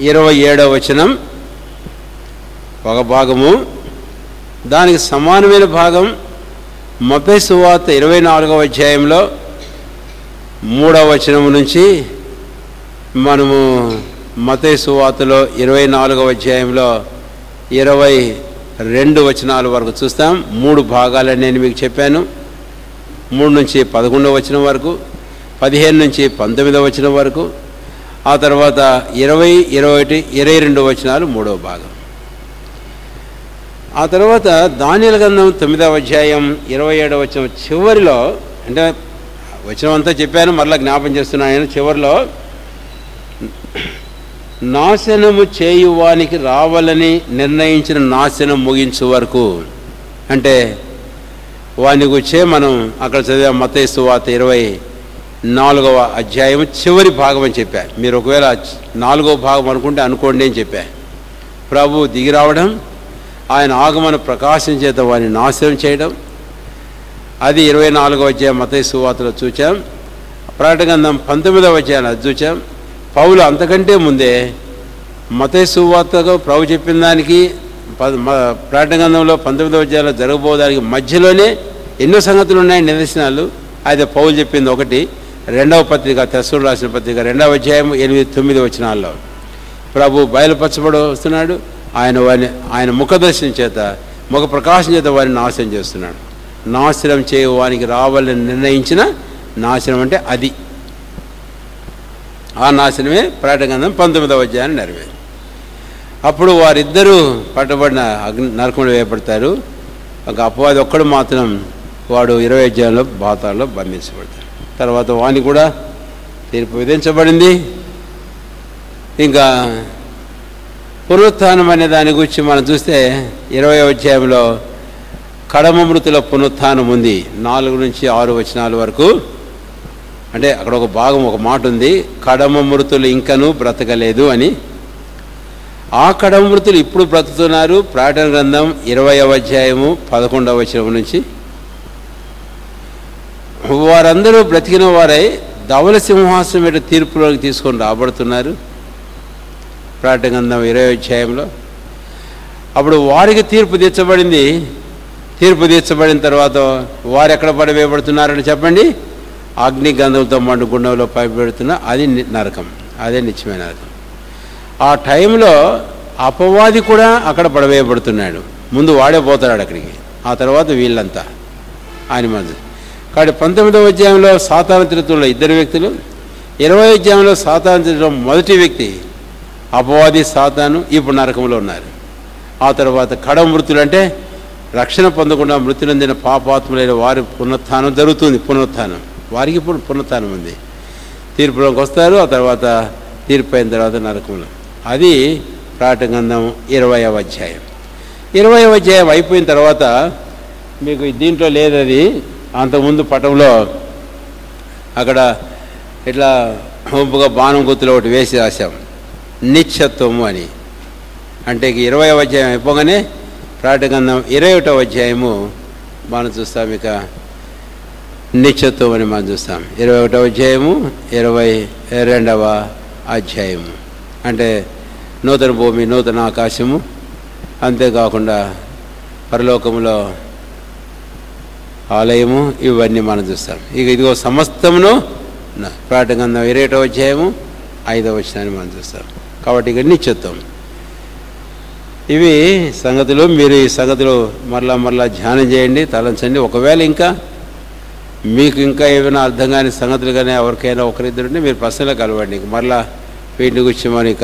27వ వచనం ఒక భాగము. దానికి సమానమైన భాగం మత్తయి సువార్త 24వ అధ్యాయంలో 3వ వచనం నుంచి మనము మత్తయి సువార్తలో 24వ అధ్యాయంలో 22 వచనాల వరకు చూస్తాం. 3 భాగాలని నేను మీకు చెప్పాను. 3 నుంచి 11వ వచనం వరకు, 15 నుంచి 19వ వచనం వరకు, ఆ తర్వాత 20, 21, 22 వచనాలు 3వ భాగం. ఆ తర్వాత దానియేలు గ్రంథం 9వ అధ్యాయం 27వ వచనం చివరిలో, అంటే వచనం అంతా చెప్పాను, మరలా జ్ఞాపం చేస్తున్నాను. చివరిలో నాశనము చేయువానికి రావాలని నిర్ణయించిన నాశనం ముగించు వరకు, అంటే వాని గురించే మనం అక్కడ చదివే మత్తయి సువార్త 24వ అధ్యాయం చివరి భాగం అని చెప్పా. మీరు ఒకవేళ 4వ భాగం అనుకోండి అని చెప్పా. ప్రభు దిగి రావడం, ఆయన ఆగమన ప్రకాశం చేత వారిని నాశనం చేయడం, అది 24వ అధ్యాయం మత్తయి సువార్తలో చూచాం. ప్రకటన గ్రంథం 19వ అధ్యాయం అది చూచాం. పౌలు అంతకంటే ముందే మత్తయి సువార్తలో ప్రభు చెప్పిన దానికి ప్రకటన గ్రంథంలో 19వ అధ్యాయంలో జరగబోదానికి మధ్యలోనే ఎన్నో సంగతులు ఉన్నాయి, నిదర్శనాలు. అయితే పౌలు చెప్పింది ఒకటి, 2వ పత్రిక తెస్సలోనికీయులకు రాసిన పత్రిక 2వ అధ్యాయం 8, 9 వచనాల్లో ప్రభు బయలుపరచబడి వస్తున్నాడు. ఆయన ముఖదర్శనం చేత, ముఖ ప్రకాశం చేత వారిని నాశనం చేస్తున్నాడు. నాశనం చేయవానికి రావాలని నిర్ణయించిన నాశనం అంటే అది, ఆ నాశనమే ప్రకటన గ్రంథం 19వ అధ్యాయాన్ని నెరవేరు. అప్పుడు వారిద్దరూ పట్టబడిన నరకంలో వేయబడతారు. ఒక అపవాది ఒక్కడు మాత్రం వాడు 20వ అధ్యాయంలో బాతాల్లో బంధించబడతాడు. తర్వాత వాని కూడా తీర్పు విధించబడింది. ఇంకా పునరుత్థానం అనే దాని గురించి మనం చూస్తే 20వ అధ్యాయంలో కడమ మృతుల పునరుత్థానం ఉంది. 4 నుంచి 6 వచనాల వరకు. అంటే అక్కడ ఒక భాగం, ఒక మాట ఉంది, కడమ మృతులు ఇంకనూ బ్రతకలేదు అని. ఆ కడమ మృతులు ఇప్పుడు బ్రతుకుతున్నారు. ప్రకటన గ్రంథం 20వ అధ్యాయము 11వ వచనం నుంచి వారందరూ బ్రతికిన వారై ధవల సింహాసనం మీద తీర్పులోకి తీసుకొని రాబడుతున్నారు. ప్రకటన గ్రంథం 20వ అధ్యాయంలో అప్పుడు వారికి తీర్పు తీర్చబడింది. తీర్పు తీర్చబడిన తర్వాత వారు ఎక్కడ పడవేయబడుతున్నారని చెప్పండి? అగ్ని గంధంతో మండు గుండంలో పైపెడుతున్న అది నరకం, అదే నిత్యమైన నరకం. ఆ టైంలో అపవాది కూడా అక్కడ పడవేయబడుతున్నాడు. ముందు వాడే పోతాడు అక్కడికి, ఆ తర్వాత వీళ్ళంతా ఆయన మధ్య. కాబట్టి 19వ అధ్యాయంలో సాతాను తిరుగుతున్న 2 వ్యక్తులు, 20వ అధ్యాయంలో సాతాను తిరుగుతున్న మొదటి వ్యక్తి అపవాది సాతాను ఇప్పుడు నరకంలో ఉన్నారు. ఆ తర్వాత కడమ మృతులు అంటే రక్షణ పొందకుండా మృతి నొందిన పాపాత్ములైన వారి పునరుత్థానం జరుగుతుంది. పునరుత్థానం వారికి ఇప్పుడు పునరుత్థానం ఉంది. తీర్పులోకి వస్తారు. ఆ తర్వాత తీర్పు అయిన తర్వాత నరకంలో. అది ప్రకటన గ్రంథం 20వ అధ్యాయం. 20వ అధ్యాయం అయిపోయిన తర్వాత మీకు దీంట్లో లేదు, అది అంతకుముందు పటంలో అక్కడ ఇట్లా హోంపుగా బాణం గుర్తులో ఒకటి వేసి రాశాం, నిత్యత్వము అని. అంటే 20వ అధ్యాయం అయిపోగానే ప్రకటన గ్రంథం 21వ అధ్యాయము మనం చూస్తాం. ఇక నిత్యత్వం అని మనం చూస్తాం. 21వ అధ్యాయము 22వ అధ్యాయము అంటే నూతన భూమి నూతన ఆకాశము, అంతేకాకుండా పరలోకములో ఆలయము, ఇవన్నీ మనం చూస్తాం. ఇక ఇదిగో సమస్తమును ప్రకటన గ్రంథం 21వ అధ్యాయము 5వ వచనాన్ని మనం చూస్తాం. కాబట్టి ఇక నిత్యత్వం. ఇవి సంగతులు. మీరు ఈ సంగతులు మరలా ధ్యానం చేయండి, తలంచండి. ఒకవేళ ఇంకా మీకు ఇంకా ఏమైనా అర్థం కాని సంగతులు కానీ ఎవరికైనా ఒకరిద్దరుంటే మీరు పర్సనల్గా కలవండి. మరలా వీటిని గురించి మనం ఇక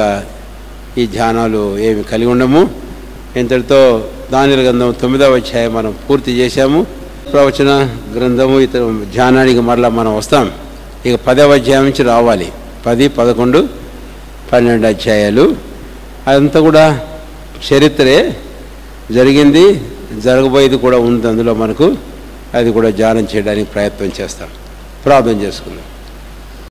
ఈ ధ్యానాలు ఏమి కలిగి ఉండము. ఇంతటితో దానియేలు గ్రంథం 9వ అధ్యాయం మనం పూర్తి చేశాము. ప్రవచన గ్రంథము ఇతర ధ్యానానికి మరలా మనం వస్తాం. ఇక 10వ అధ్యాయం నుంచి రావాలి. 10, 11, 12 అధ్యాయాలు. అదంతా కూడా చరిత్రే, జరిగింది, జరగబోయేది కూడా ఉంది అందులో మనకు. అది కూడా ధ్యానం చేయడానికి ప్రయత్నం చేస్తాం. ప్రార్థన చేసుకుందాం.